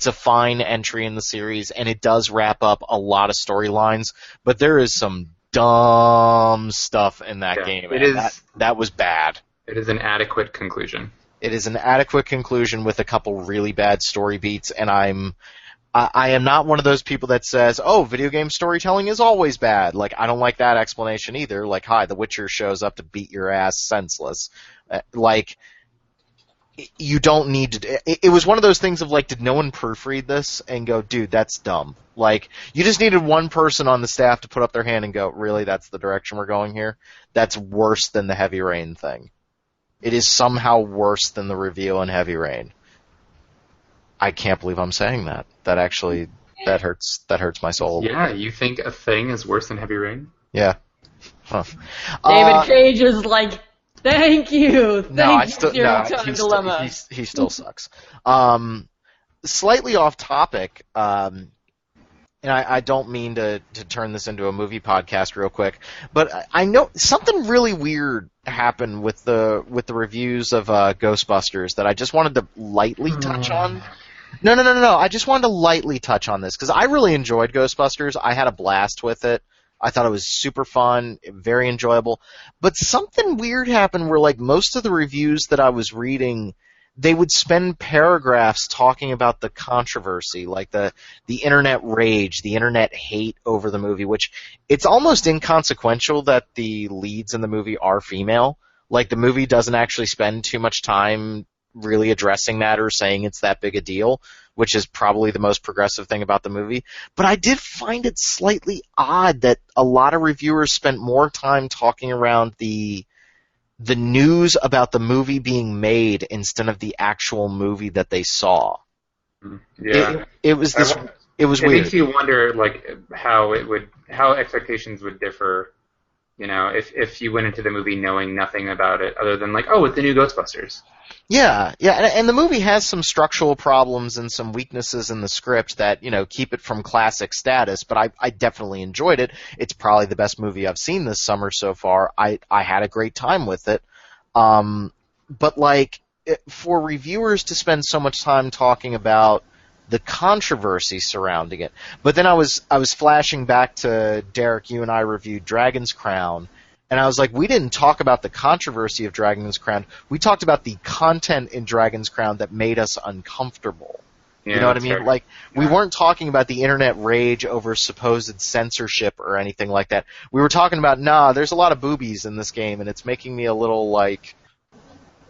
a fine entry in the series, and it does wrap up a lot of storylines. But there is some dumb stuff in that game. That was bad. It is an adequate conclusion. It is an adequate conclusion with a couple really bad story beats, and I am not one of those people that says, oh, video game storytelling is always bad. Like, I don't like that explanation either. Like, hi, The Witcher shows up to beat your ass senseless. Like, you don't need to... It was one of those things of, like, did no one proofread this and go, dude, that's dumb. Like, you just needed one person on the staff to put up their hand and go, really, that's the direction we're going here? That's worse than the Heavy Rain thing. It is somehow worse than the reveal in Heavy Rain. I can't believe I'm saying that. That hurts my soul. Yeah, you think a thing is worse than Heavy Rain? Yeah. Huh. David Cage is like, thank you. He still sucks. Slightly off topic, and I don't mean to turn this into a movie podcast real quick, but I know something really weird happened with the reviews of Ghostbusters that I just wanted to lightly touch on. No. I just wanted to lightly touch on this because I really enjoyed Ghostbusters. I had a blast with it. I thought it was super fun, very enjoyable. But something weird happened where, like, most of the reviews that I was reading, they would spend paragraphs talking about the controversy, like the internet rage, the internet hate over the movie, which it's almost inconsequential that the leads in the movie are female. Like, the movie doesn't actually spend too much time really addressing that or saying it's that big a deal, which is probably the most progressive thing about the movie. But I did find it slightly odd that a lot of reviewers spent more time talking around the news about the movie being made instead of the actual movie that they saw. Yeah. It was weird. It makes you wonder, like, how expectations would differ, you know, if you went into the movie knowing nothing about it other than, like, oh, it's the new Ghostbusters. Yeah, and the movie has some structural problems and some weaknesses in the script that, you know, keep it from classic status, but I definitely enjoyed it. It's probably the best movie I've seen this summer so far. I had a great time with it. But, like, for reviewers to spend so much time talking about the controversy surrounding it, but then I was flashing back to Derek, you and I reviewed Dragon's Crown, and I was like, we didn't talk about the controversy of Dragon's Crown. We talked about the content in Dragon's Crown that made us uncomfortable. Yeah, you know what I mean? Fair. Like, we weren't talking about the internet rage over supposed censorship or anything like that. We were talking about, there's a lot of boobies in this game, and it's making me a little, like,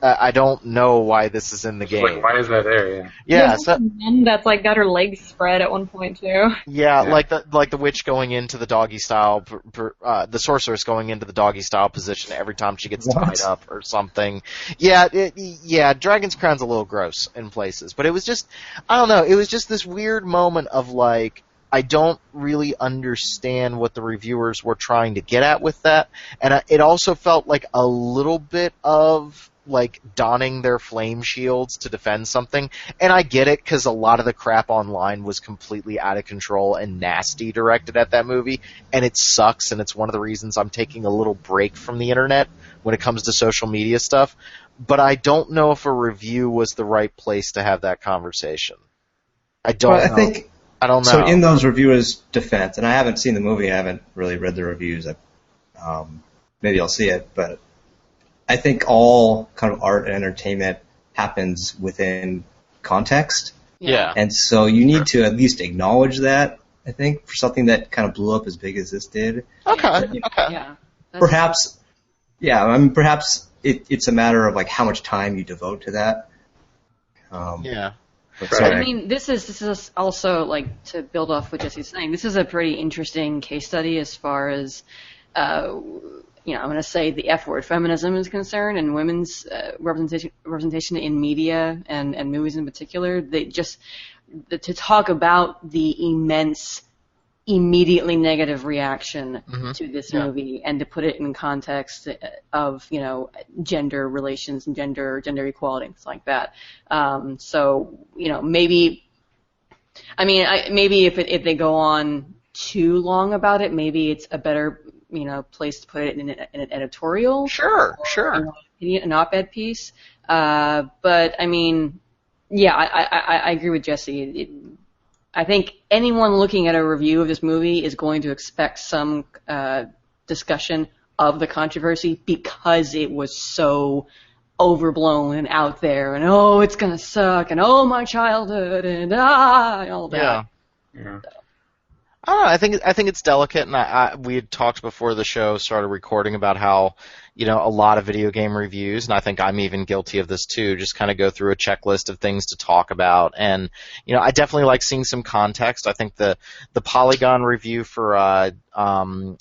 I don't know why this is in the game. Like, why is that there? Yeah. There's that's like got her legs spread at one point too. Yeah, like the witch going into the doggy style, the sorceress going into the doggy style position every time she gets tied up or something. Yeah, Dragon's Crown's a little gross in places, but it was just, I don't know, it was just this weird moment of, like, I don't really understand what the reviewers were trying to get at with that, and it also felt like a little bit of, like, donning their flame shields to defend something. And I get it, because a lot of the crap online was completely out of control and nasty directed at that movie, and it sucks, and it's one of the reasons I'm taking a little break from the internet when it comes to social media stuff. But I don't know if a review was the right place to have that conversation. I don't know. So in those reviewers' defense, and I haven't seen the movie, I haven't really read the reviews, maybe I'll see it, but I think all kind of art and entertainment happens within context. Yeah. And so you need to at least acknowledge that, I think, for something that kind of blew up as big as this did. Okay. Yeah. Perhaps it's a matter of like how much time you devote to that. Yeah. I mean, this is also, like, to build off what Jesse's saying, this is a pretty interesting case study as far as, I'm going to say the F word, feminism is concerned, and women's representation in media and movies in particular. To talk about the immense, immediately negative reaction to this movie, and to put it in context of, gender relations and gender equality and things like that. Maybe if they go on too long about it, maybe it's a better, place to put it in an editorial. Sure. An op-ed piece. But I mean, yeah, I agree with Jesse. I think anyone looking at a review of this movie is going to expect some discussion of the controversy because it was so overblown and out there, and oh, it's gonna suck, and oh, my childhood, and all that. Yeah. I don't know. I think it's delicate, and we had talked before the show started recording about how, a lot of video game reviews, and I think I'm even guilty of this too, just kind of go through a checklist of things to talk about, and, I definitely like seeing some context. I think the Polygon review for, I am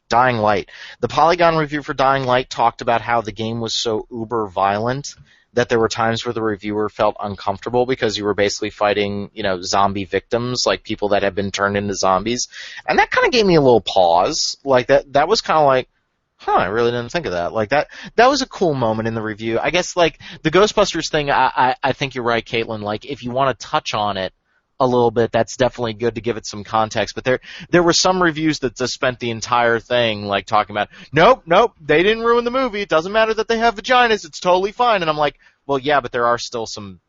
Dying Light. The Polygon review for Dying Light talked about how the game was so uber violent that there were times where the reviewer felt uncomfortable because you were basically fighting, zombie victims, like people that had been turned into zombies. And that kind of gave me a little pause. Like, that was kind of like, I really didn't think of that. Like, that was a cool moment in the review. I guess, like, the Ghostbusters thing, I think you're right, Caitlin. Like, if you want to touch on it a little bit, that's definitely good to give it some context. But there were some reviews that just spent the entire thing like talking about, nope, they didn't ruin the movie. It doesn't matter that they have vaginas. It's totally fine. And I'm like, well, yeah, but there are some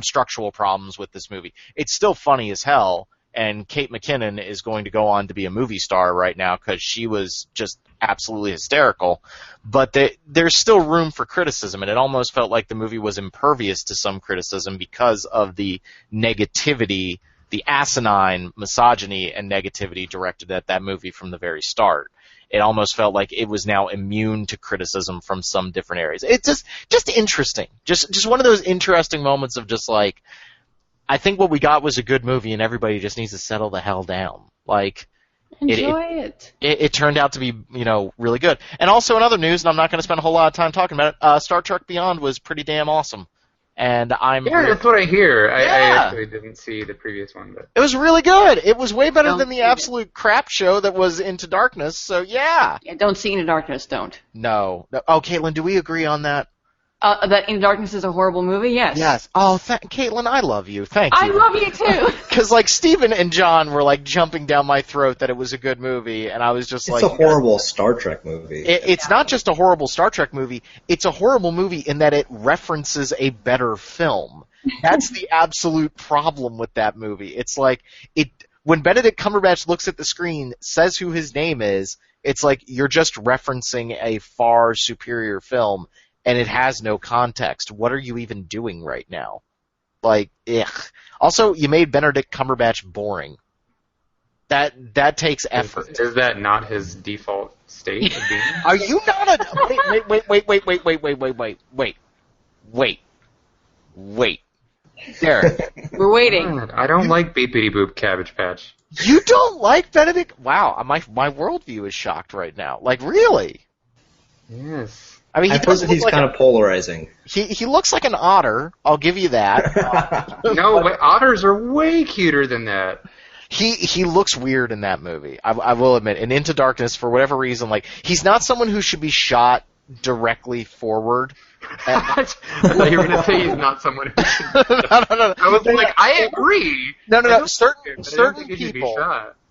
structural problems with this movie. It's still funny as hell. And Kate McKinnon is going to go on to be a movie star right now because she was just absolutely hysterical. But there's still room for criticism, and it almost felt like the movie was impervious to some criticism because of the negativity, the asinine misogyny and negativity directed at that movie from the very start. It almost felt like it was now immune to criticism from some different areas. It's just interesting. Just one of those interesting moments of just like, I think what we got was a good movie, and everybody just needs to settle the hell down. Like, enjoy it. It turned out to be, really good. And also in other news, and I'm not going to spend a whole lot of time talking about it, Star Trek Beyond was pretty damn awesome. And that's what I hear. I actually didn't see the previous one, but it was really good. It was way better than the absolute crap show that was Into Darkness. So yeah. Don't see Into Darkness. Don't. No. Oh, Caitlin, do we agree on that? That Into Darkness is a horrible movie? Yes. Yes. Oh, Caitlin, I love you. Thank you. I love you too. Because, like, Steven and John were, like, jumping down my throat that it was a good movie, and I was just It's a horrible Star Trek movie. It's not just a horrible Star Trek movie. It's a horrible movie in that it references a better film. That's the absolute problem with that movie. It's like, when Benedict Cumberbatch looks at the screen, says who his name is, it's like you're just referencing a far superior film, and it has no context. What are you even doing right now? Like, ugh. Also, you made Benedict Cumberbatch boring. That takes effort. Is that not his default state of being? Are you not Wait. Derek. We're waiting. I don't like Beepity Boop Cabbage Patch. You don't like Benedict? Wow, my worldview is shocked right now. Like, really? Yes. I mean, I suppose he's kind of polarizing. He looks like an otter. I'll give you that. No, otters are way cuter than that. He looks weird in that movie. I will admit. And Into Darkness, for whatever reason, like, he's not someone who should be shot directly forward. I thought you were going to say he's not someone who should. No. I was like, I agree. No.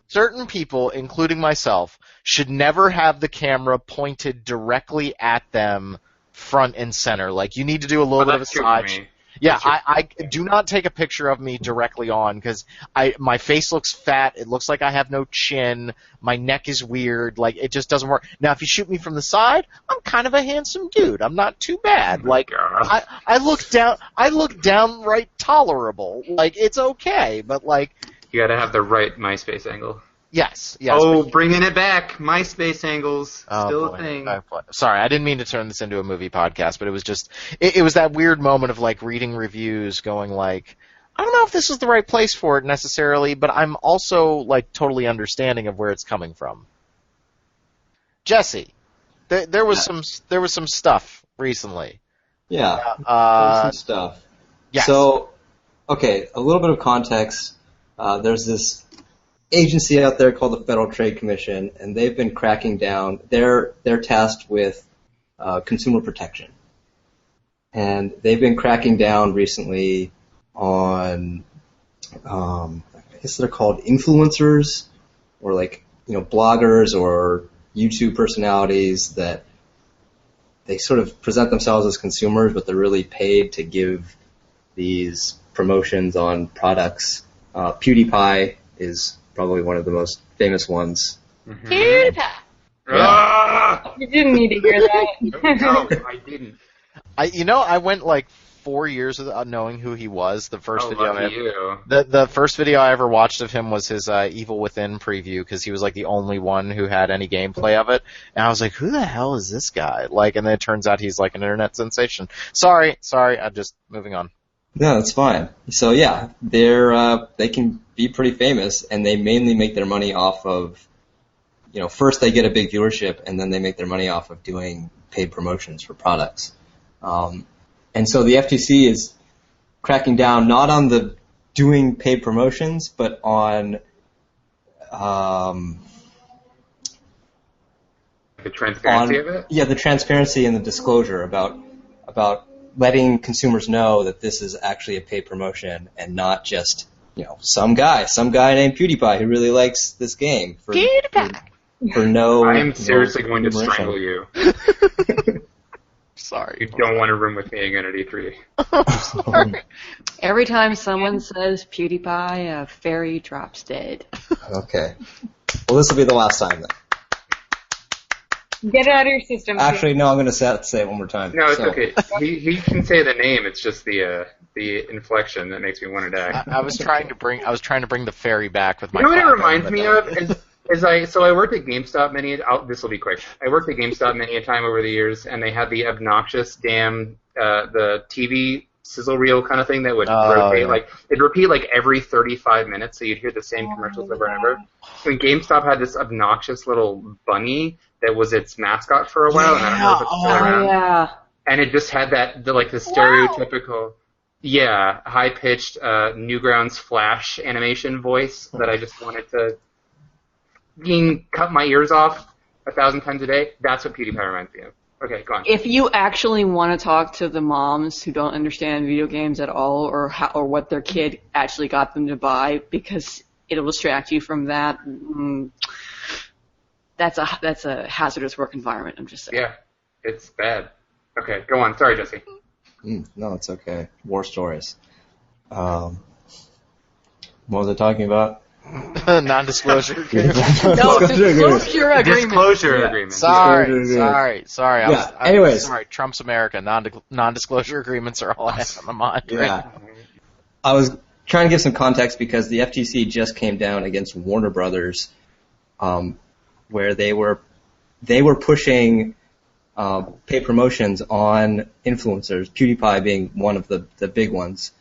Certain people, including myself, should never have the camera pointed directly at them front and center. Like, you need to do a little bit of a side. Yeah, I do not take a picture of me directly on because my face looks fat. It looks like I have no chin. My neck is weird. Like it just doesn't work. Now, if you shoot me from the side, I'm kind of a handsome dude. I'm not too bad. Like I look downright tolerable. Like it's okay, but like you got to have the right MySpace angle. Yes. Oh, bringing it back. MySpace angles. Still a thing. Sorry, I didn't mean to turn this into a movie podcast, but it was just, it was that weird moment of like reading reviews going like, I don't know if this is the right place for it necessarily, but I'm also like totally understanding of where it's coming from. Jesse, there was some stuff recently. Yeah. Some stuff. Yes. So, okay, a little bit of context. There's this agency out there called the Federal Trade Commission, and they've been cracking down. They're tasked with consumer protection, and they've been cracking down recently on, I guess they're called influencers, or like bloggers or YouTube personalities that they sort of present themselves as consumers, but they're really paid to give these promotions on products. PewDiePie is probably one of the most famous ones. Mm-hmm. PewDiePie! Yeah. You didn't need to hear that. No, I didn't. I went like 4 years without knowing who he was. The first video the first video I ever watched of him was his Evil Within preview because he was like the only one who had any gameplay of it, and I was like, who the hell is this guy? Like, and then it turns out he's like an internet sensation. Sorry, I'm just moving on. No, that's fine. So yeah, they can be pretty famous, and they mainly make their money off of, first they get a big viewership, and then they make their money off of doing paid promotions for products. And so the FTC is cracking down not on the doing paid promotions, but on the transparency of it? Yeah, the transparency and the disclosure about letting consumers know that this is actually a paid promotion and not just, some guy named PewDiePie who really likes this game for no. I am seriously going to strangle you. Sorry. You don't want to room with me again at E3. Sorry. Every time someone says PewDiePie, a fairy drops dead. Okay. Well, this will be the last time then. Get it out of your system. Actually, no, I'm going to say it one more time. No, it's okay. He can say the name. It's just the inflection that makes me want to die. I was trying to bring the fairy back with my. You know what it reminds me of is I worked at GameStop this will be quick. I worked at GameStop many a time over the years, and they had the obnoxious damn the TV sizzle reel kind of thing that would rotate. Yeah. Like it'd repeat like every 35 minutes, so you'd hear the same commercials over and over. And GameStop had this obnoxious little bunny that was its mascot for a while, and I don't know if it's still around. Yeah. And it just had the stereotypical, high-pitched Newgrounds Flash animation voice that I just wanted to cut my ears off 1,000 times a day. That's what PewDiePie reminds me of. Okay, go on. If you actually want to talk to the moms who don't understand video games at all, or what their kid actually got them to buy, because it'll distract you from that. That's a hazardous work environment. I'm just saying. Yeah, it's bad. Okay, go on. Sorry, Jesse. No, it's okay. War stories. What was I talking about? Non-disclosure agreement. Disclosure agreement. Disclosure agreement. Sorry. Anyways. Sorry, Trump's America. Non-disclosure agreements are all I have on the mind. Yeah. Right? I was trying to give some context because the FTC just came down against Warner Brothers, where they were pushing paid promotions on influencers, PewDiePie being one of the big ones.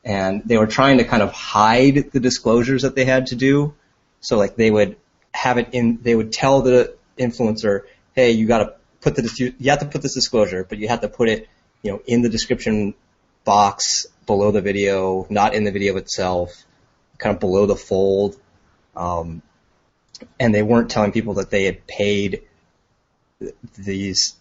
And they were trying to kind of hide the disclosures that they had to do. So like they would have it they would tell the influencer, hey, you have to put this disclosure, but you have to put it, in the description box below the video, not in the video itself, kind of below the fold. And they weren't telling people that they had paid these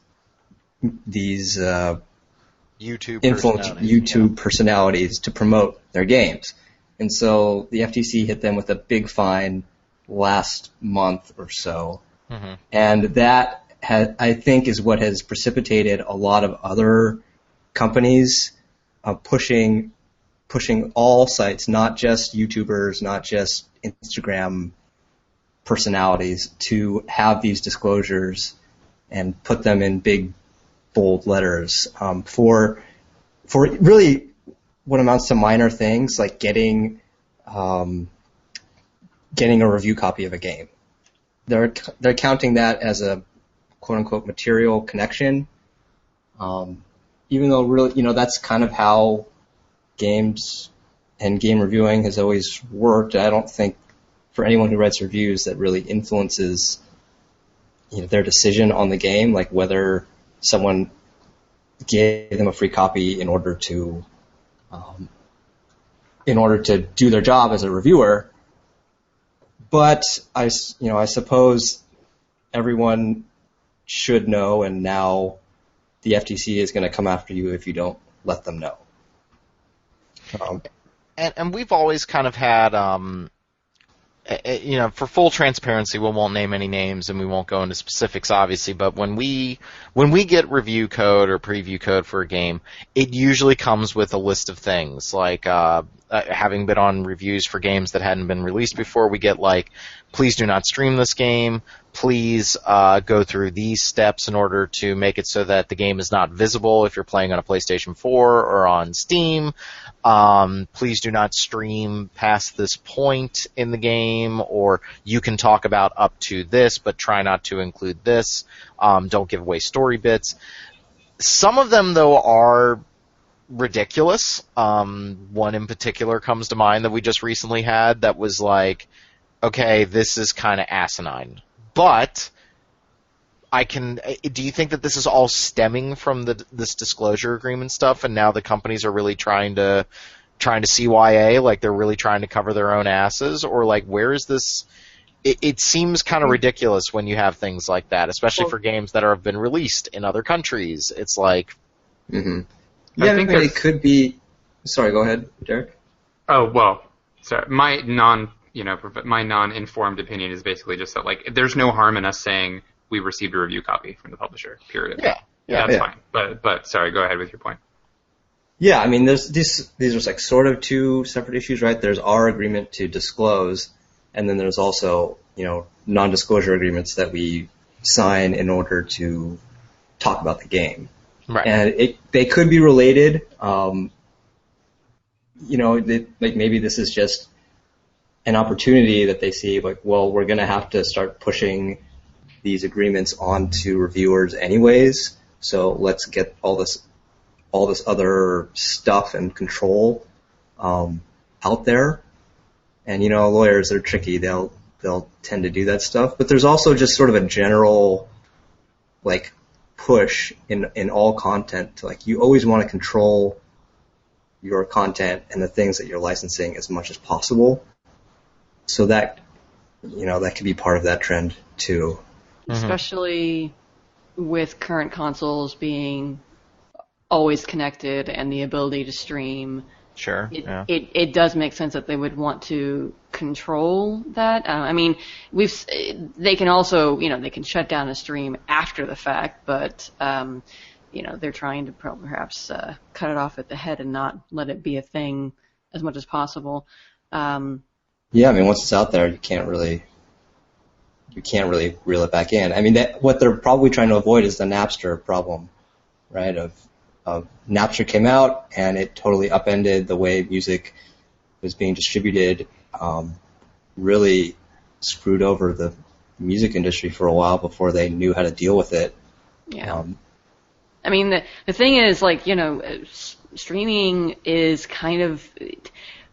YouTube personalities to promote their games. And so the FTC hit them with a big fine last month or so. Mm-hmm. And that, I think, is what has precipitated a lot of other companies pushing all sites, not just YouTubers, not just Instagram personalities, to have these disclosures and put them in big, bold letters for really what amounts to minor things like getting a review copy of a game. They're counting that as a quote unquote material connection, even though really that's kind of how games and game reviewing has always worked. I don't think for anyone who writes reviews that really influences their decision on the game, like whether someone gave them a free copy in order to do their job as a reviewer. But I suppose everyone should know, and now the FTC is going to come after you if you don't let them know. And we've always kind of had, for full transparency, we won't name any names and we won't go into specifics, obviously. But when we get review code or preview code for a game, it usually comes with a list of things. Like having been on reviews for games that hadn't been released before, we get like, please do not stream this game. Please go through these steps in order to make it so that the game is not visible if you're playing on a PlayStation 4 or on Steam. Please do not stream past this point in the game, or you can talk about up to this, but try not to include this. Don't give away story bits. Some of them, though, are ridiculous. One in particular comes to mind that we just recently had that was like, okay, this is kind of asinine. But do you think that this is all stemming from this disclosure agreement stuff, and now the companies are really trying to CYA, like they're really trying to cover their own asses, or like where is this? It seems kind of ridiculous when you have things like that, especially for games that have been released in other countries. It's like, yeah, I think it could be. Sorry, go ahead, Derek. Oh well, sorry. My non-informed opinion is basically just that like there's no harm in us saying we received a review copy from the publisher. Period. Yeah, that's fine. But sorry, go ahead with your point. Yeah, I mean, these are like sort of two separate issues, right? There's our agreement to disclose, and then there's also non-disclosure agreements that we sign in order to talk about the game. Right. And they could be related. Maybe this is just an opportunity that they see, like, well, we're going to have to start pushing these agreements onto reviewers anyways, so let's get all this other stuff and control out there. And lawyers are tricky; they'll tend to do that stuff. But there's also just sort of a general like push in all content to, like, you always want to control your content and the things that you're licensing as much as possible. So that that could be part of that trend too. Especially with current consoles being always connected and the ability to stream. Sure. It does make sense that they would want to control that. I mean, they can also, they can shut down a stream after the fact, but they're trying to perhaps cut it off at the head and not let it be a thing as much as possible. Yeah, I mean, once it's out there, you can't really reel it back in. I mean, what they're probably trying to avoid is the Napster problem, right? Of Napster came out and it totally upended the way music was being distributed. Really screwed over the music industry for a while before they knew how to deal with it. Yeah. I mean, the thing is, like, streaming is kind of,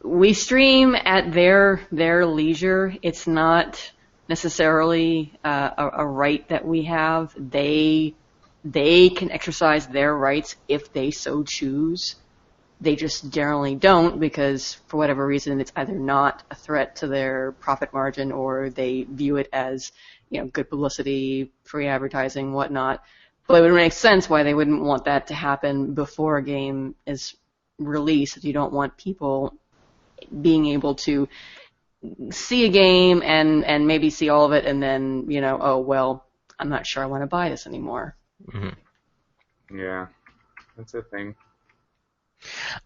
we stream at their leisure. It's not necessarily a right that we have. They can exercise their rights if they so choose. They just generally don't, because for whatever reason it's either not a threat to their profit margin, or they view it as good publicity, free advertising, whatnot. But it would make sense why they wouldn't want that to happen before a game is released. You don't want people being able to see a game and maybe see all of it and then, oh, well, I'm not sure I want to buy this anymore. Mm-hmm. Yeah, that's a thing.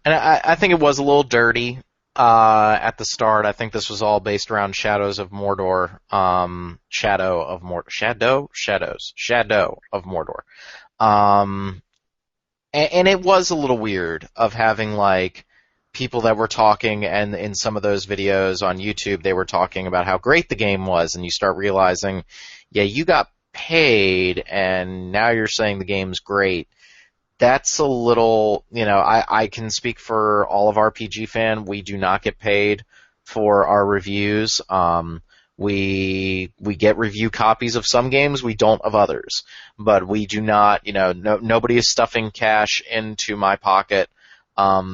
And I think it was a little dirty at the start. I think this was all based around Shadows of Mordor. Shadow of Mordor. And it was a little weird of having like people that were talking, and in some of those videos on YouTube, they were talking about how great the game was, and you start realizing, yeah, you got paid, and now you're saying the game's great. That's a little, I can speak for all of RPG Fan. We do not get paid for our reviews. We get review copies of some games, we don't of others. But we do not, nobody is stuffing cash into my pocket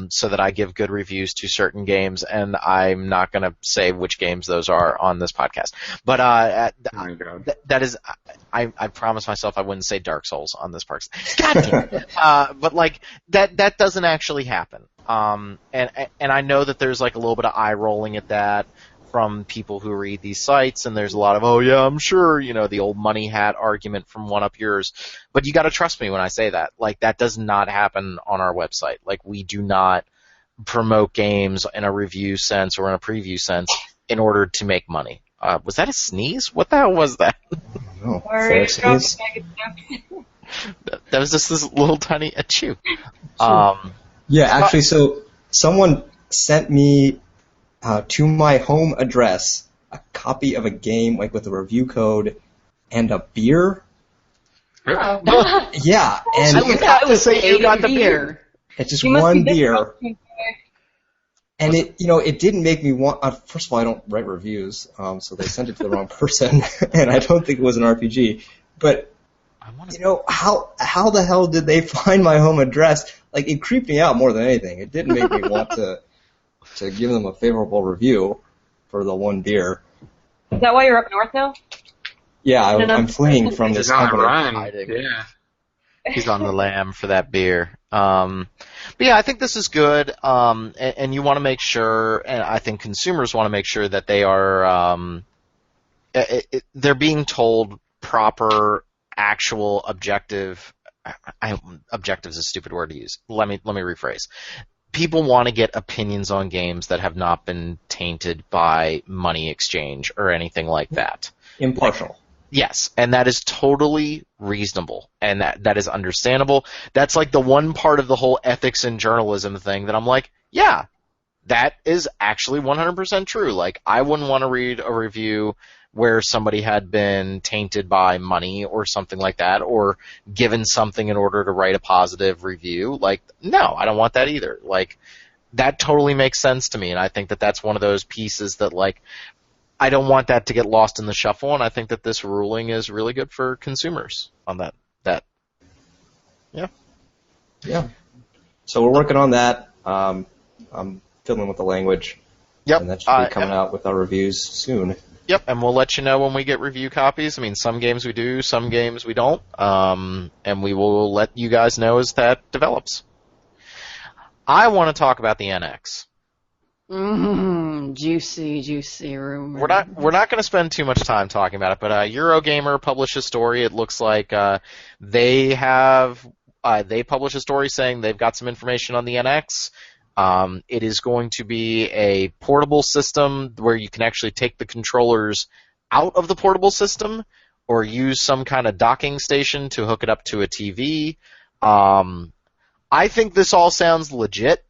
so that I give good reviews to certain games, and I'm not going to say which games those are on this podcast. But that is, I promised myself I wouldn't say Dark Souls on this podcast. God damn it. But like that doesn't actually happen. And I know that there's like a little bit of eye rolling at that from people who read these sites, and there's a lot of, oh yeah, I'm sure, the old money hat argument from One Up Yours. But you gotta trust me when I say that. Like, that does not happen on our website. Like, we do not promote games in a review sense or in a preview sense in order to make money. Was that a sneeze? What the hell was that? No, fair sneeze. That was just this little tiny achoo. Yeah, actually, so someone sent me to my home address a copy of a game, like with a review code and a beer. Oh. Yeah, and it was you got the beer. It's just one beer. And it didn't make me want. First of all, I don't write reviews, so they sent it to the wrong person, and I don't think it was an RPG. But how the hell did they find my home address? Like, it creeped me out more than anything. It didn't make me want to give them a favorable review for the one beer. Is that why you're up north now? Yeah, I'm fleeing from this company. Yeah. He's on the lam for that beer. But yeah, I think this is good. And you want to make sure, and I think consumers want to make sure that they are, they're being told proper, actual, objective. Objective is a stupid word to use. Let me rephrase. People want to get opinions on games that have not been tainted by money exchange or anything like that. Impartial. Yes, and that is totally reasonable, and that is understandable. That's like the one part of the whole ethics in journalism thing that I'm like, yeah, that is actually 100% true. Like, I wouldn't want to read a review where somebody had been tainted by money or something like that, or given something in order to write a positive review. Like, no, I don't want that either. Like, that totally makes sense to me, and I think that that's one of those pieces that, like, I don't want that to get lost in the shuffle, and I think that this ruling is really good for consumers on that. Yeah. Yeah. So we're working on that. I'm fiddling with the language. Yep. And that should be coming out with our reviews soon. Yep, and we'll let you know when we get review copies. I mean, some games we do, some games we don't, and we will let you guys know as that develops. I want to talk about the NX. Juicy rumor. We're not going to spend too much time talking about it, but Eurogamer published a story. It looks like they published a story saying they've got some information on the NX. It is going to be a portable system where you can actually take the controllers out of the portable system or use some kind of docking station to hook it up to a TV. I think this all sounds legit.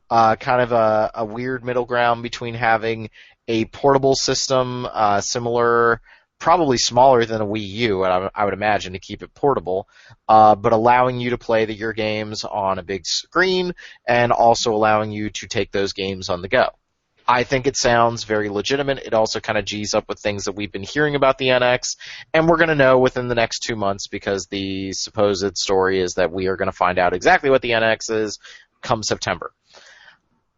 Kind of a weird middle ground between having a portable system similar, probably smaller than a Wii U, I would imagine, to keep it portable, but allowing you to play your games on a big screen and also allowing you to take those games on the go. I think it sounds very legitimate. It also kind of G's up with things that we've been hearing about the NX, and we're going to know within the next 2 months because the supposed story is that we are going to find out exactly what the NX is come September.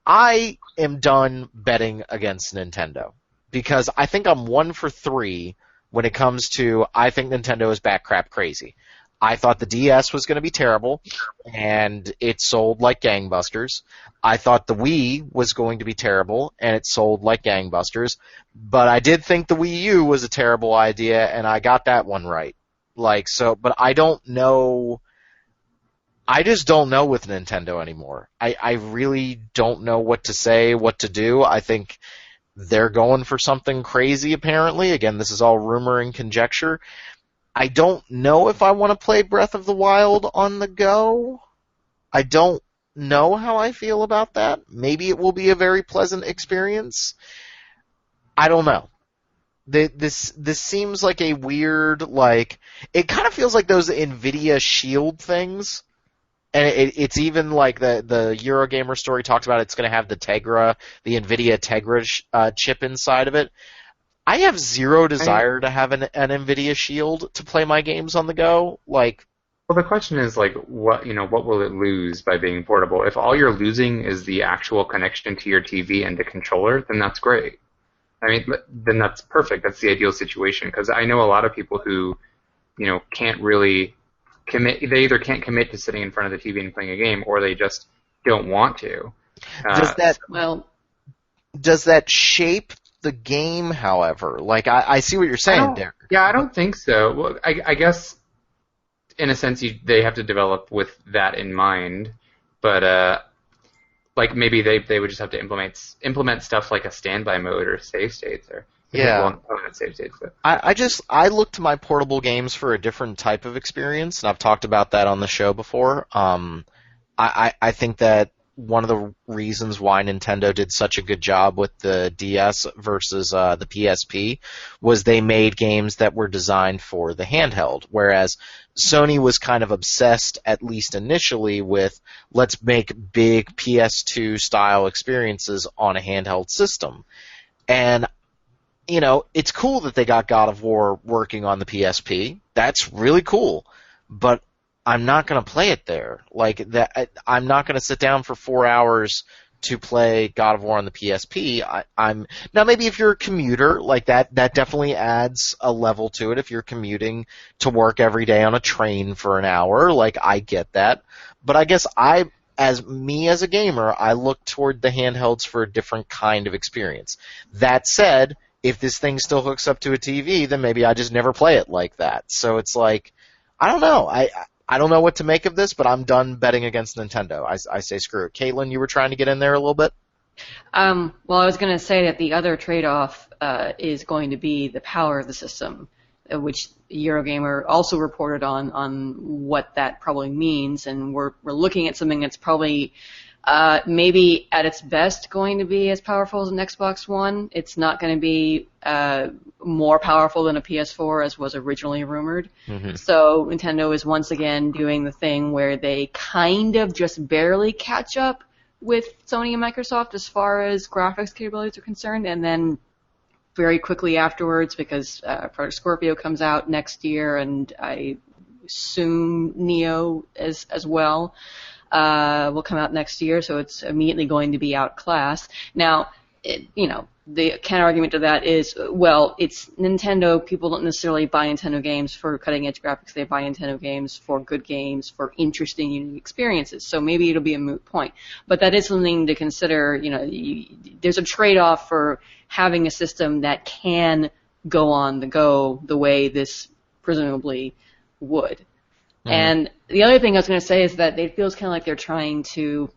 I am done betting against Nintendo because I think I'm 1 for 3 when it comes to I think Nintendo is bat crap crazy. I thought the DS was going to be terrible, and it sold like gangbusters. I thought the Wii was going to be terrible, and it sold like gangbusters. But I did think the Wii U was a terrible idea, and I got that one right. But I don't know. I just don't know with Nintendo anymore. I really don't know what to say, what to do. I think they're going for something crazy, apparently. Again, this is all rumor and conjecture. I don't know if I want to play Breath of the Wild on the go. I don't know how I feel about that. Maybe it will be a very pleasant experience. I don't know. This seems like a weird, like, it kind of feels like those NVIDIA Shield things. And it's even like the Eurogamer story talks about it's going to have the Tegra, the NVIDIA Tegra chip inside of it. I have zero desire to have an NVIDIA Shield to play my games on the go. Like, well, the question is, like, what will it lose by being portable? If all you're losing is the actual connection to your TV and the controller, then that's great. I mean, then that's perfect. That's the ideal situation, because I know a lot of people who, can't really commit. They either can't commit to sitting in front of the TV and playing a game, or they just don't want to. Does that shape the game, however? Like, I see what you're saying, Derek. Yeah, I don't think so. Well, I guess, in a sense, they have to develop with that in mind, but like maybe they would just have to implement stuff like a standby mode or save states or save states. But. I look to my portable games for a different type of experience, and I've talked about that on the show before. I think that one of the reasons why Nintendo did such a good job with the DS versus the PSP was they made games that were designed for the handheld, whereas Sony was kind of obsessed, at least initially, with let's make big PS2 style experiences on a handheld system. And, it's cool that they got God of War working on the PSP. That's really cool. But I'm not going to play it there. Like that, I'm not going to sit down for 4 hours to play God of War on the PSP. Now maybe if you're a commuter, like that definitely adds a level to it. If you're commuting to work every day on a train for an hour, like I get that. But I guess as a gamer, I look toward the handhelds for a different kind of experience. That said, if this thing still hooks up to a TV, then maybe I just never play it like that. So it's like, I don't know. I don't know what to make of this, but I'm done betting against Nintendo. I say screw it. Caitlin, you were trying to get in there a little bit? Well, I was going to say that the other trade-off is going to be the power of the system, which Eurogamer also reported on what that probably means, and we're looking at something that's probably maybe at its best going to be as powerful as an Xbox One. It's not going to be more powerful than a PS4 as was originally rumored. Mm-hmm. So Nintendo is once again doing the thing where they kind of just barely catch up with Sony and Microsoft as far as graphics capabilities are concerned, and then very quickly afterwards, because Project Scorpio comes out next year, and I assume Neo as well will come out next year, so it's immediately going to be outclassed. Now, the counter-argument to that is, well, it's Nintendo. People don't necessarily buy Nintendo games for cutting-edge graphics. They buy Nintendo games for good games, for interesting, unique experiences. So maybe it'll be a moot point. But that is something to consider. There's a trade-off for having a system that can go on the go the way this presumably would. Mm-hmm. And the other thing I was going to say is that it feels kind of like they're trying to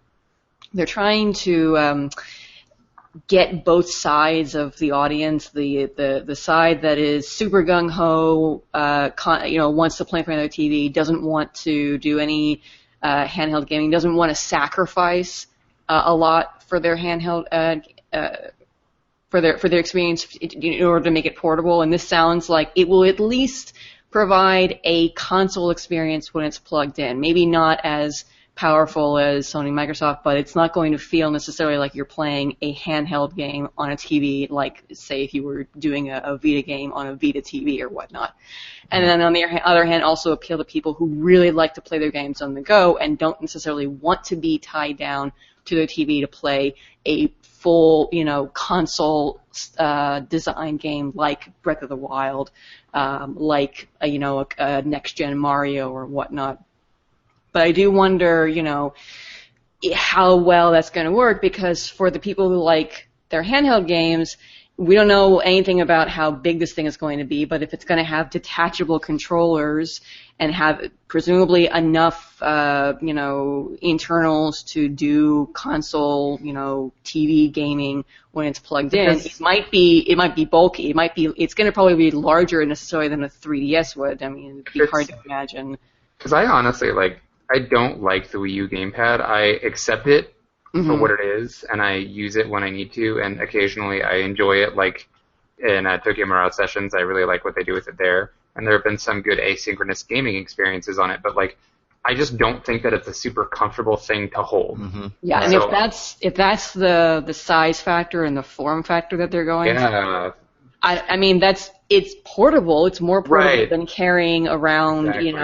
get both sides of the audience, the side that is super gung ho, wants to play in front of their TV, doesn't want to do any handheld gaming, doesn't want to sacrifice a lot for their handheld for their experience in order to make it portable. And this sounds like it will at least provide a console experience when it's plugged in. Maybe not as powerful as Sony and Microsoft, but it's not going to feel necessarily like you're playing a handheld game on a TV, like, say, if you were doing a Vita game on a Vita TV or whatnot. And then on the other hand, also appeal to people who really like to play their games on the go and don't necessarily want to be tied down to their TV to play a full, console design game like Breath of the Wild, like a next-gen Mario or whatnot. But I do wonder, how well that's going to work, because for the people who like their handheld games, we don't know anything about how big this thing is going to be, but if it's going to have detachable controllers and have presumably enough, internals to do console, TV gaming when it's plugged in, it might be bulky. It's going to probably be larger necessarily than a 3DS would. I mean, it'd be hard to imagine. Because I honestly, I don't like the Wii U gamepad. I accept it for what it is, and I use it when I need to, and occasionally I enjoy it, like in Tokyo Mirage Sessions. I really like what they do with it there, and there have been some good asynchronous gaming experiences on it, but I just don't think that it's a super comfortable thing to hold. Yeah, and if that's the size factor and the form factor that they're going for, I mean, it's portable. It's more portable than carrying around, carrying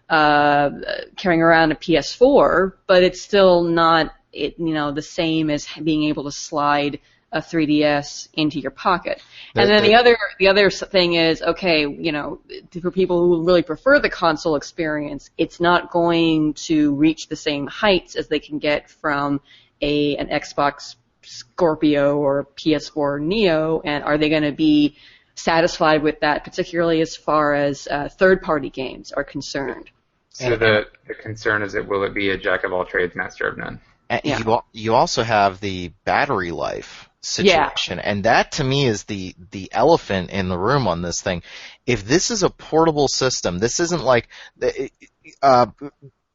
around a PS4, but it's still not the same as being able to slide a 3DS into your pocket. And then the other thing is, okay, for people who really prefer the console experience, it's not going to reach the same heights as they can get from an Xbox Scorpio or PS4 Neo, and are they going to be satisfied with that, particularly as far as third-party games are concerned? So the concern is will it be a jack of all trades, master of none? You also have the battery life situation, and that to me is the elephant in the room on this thing. If this is a portable system, this isn't like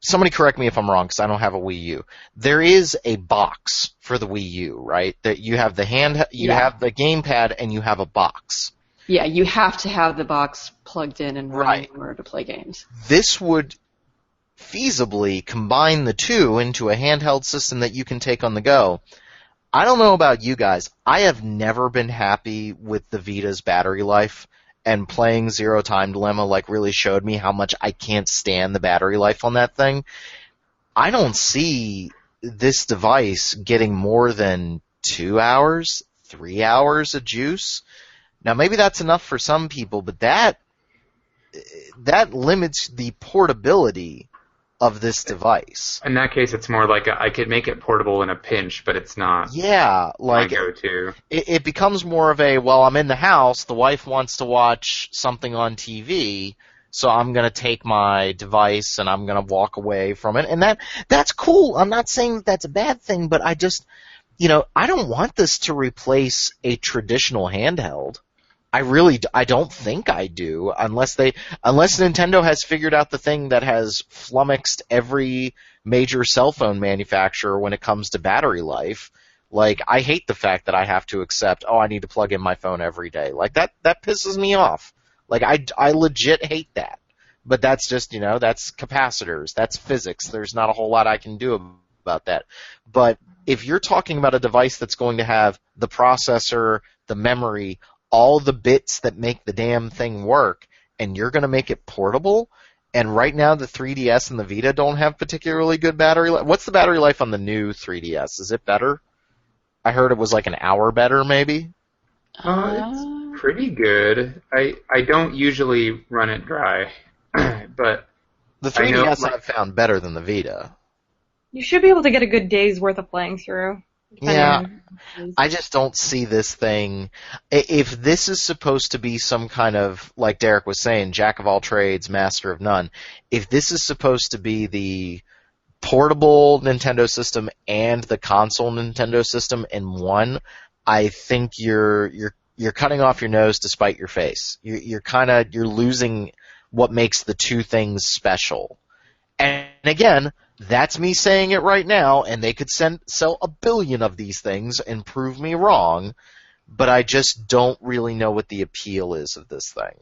somebody correct me if I'm wrong because I don't have a Wii U. There is a box for the Wii U, right? That you have the have the gamepad, and you have a box. Yeah, you have to have the box plugged in and running in order to play games. This would feasibly combine the two into a handheld system that you can take on the go. I don't know about you guys. I have never been happy with the Vita's battery life, and playing Zero Time Dilemma really showed me how much I can't stand the battery life on that thing. I don't see this device getting more than 2 hours, 3 hours of juice. Now maybe that's enough for some people, but that limits the portability of this device. In that case, it's more like I could make it portable in a pinch, but it's not. Yeah, my go-to. It becomes more of I'm in the house, the wife wants to watch something on TV, so I'm going to take my device and I'm going to walk away from it, and that's cool. I'm not saying that's a bad thing, but I just, I don't want this to replace a traditional handheld. I don't think I do, unless Nintendo has figured out the thing that has flummoxed every major cell phone manufacturer when it comes to battery life. I hate the fact that I have to accept, I need to plug in my phone every day. That pisses me off. I legit hate that. But that's just, that's capacitors, that's physics. There's not a whole lot I can do about that. But if you're talking about a device that's going to have the processor, the memory, all the bits that make the damn thing work, and you're going to make it portable, and right now the 3DS and the Vita don't have particularly good battery life. What's the battery life on the new 3DS? Is it better? I heard it was an hour better, maybe? It's pretty good. I don't usually run it dry, but the 3DS I've found better than the Vita. You should be able to get a good day's worth of playing through. Yeah, I just don't see this thing. If this is supposed to be some kind of, like Derek was saying, jack of all trades, master of none, if this is supposed to be the portable Nintendo system and the console Nintendo system in one, I think you're cutting off your nose to spite your face. You're losing what makes the two things special. And again, that's me saying it right now, and they could sell 1 billion of these things and prove me wrong, but I just don't really know what the appeal is of this thing.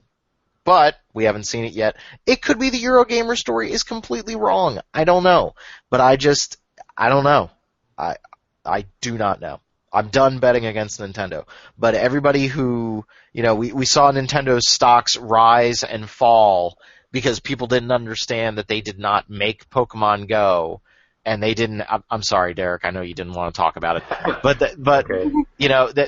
But we haven't seen it yet. It could be the Eurogamer story is completely wrong. I don't know. But I don't know. I do not know. I'm done betting against Nintendo. But everybody who, we saw Nintendo's stocks rise and fall because people didn't understand that they did not make Pokemon Go, and they didn't. I'm sorry, Derek. I know you didn't want to talk about it, but okay.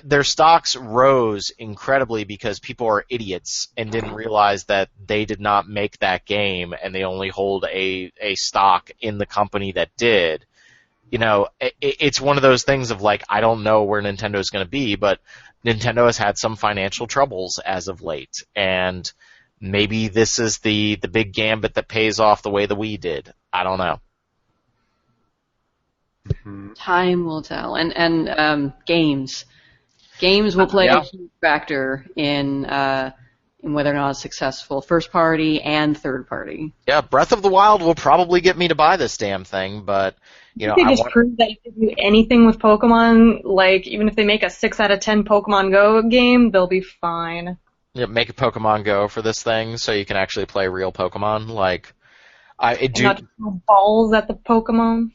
Their stocks rose incredibly because people are idiots and didn't realize that they did not make that game, and they only hold a stock in the company that did. It's one of those things of I don't know where Nintendo's going to be, but Nintendo has had some financial troubles as of late, and maybe this is the big gambit that pays off the way the Wii did. I don't know. Time will tell. And games. Games will play a huge factor in whether or not it's successful, first party and third party. Yeah, Breath of the Wild will probably get me to buy this damn thing, but they just prove that if they do anything with Pokemon, like even if they make a 6 out of 10 Pokemon Go game, they'll be fine. Yeah, make a Pokemon Go for this thing so you can actually play real Pokemon. Like, not throw balls at the Pokemon.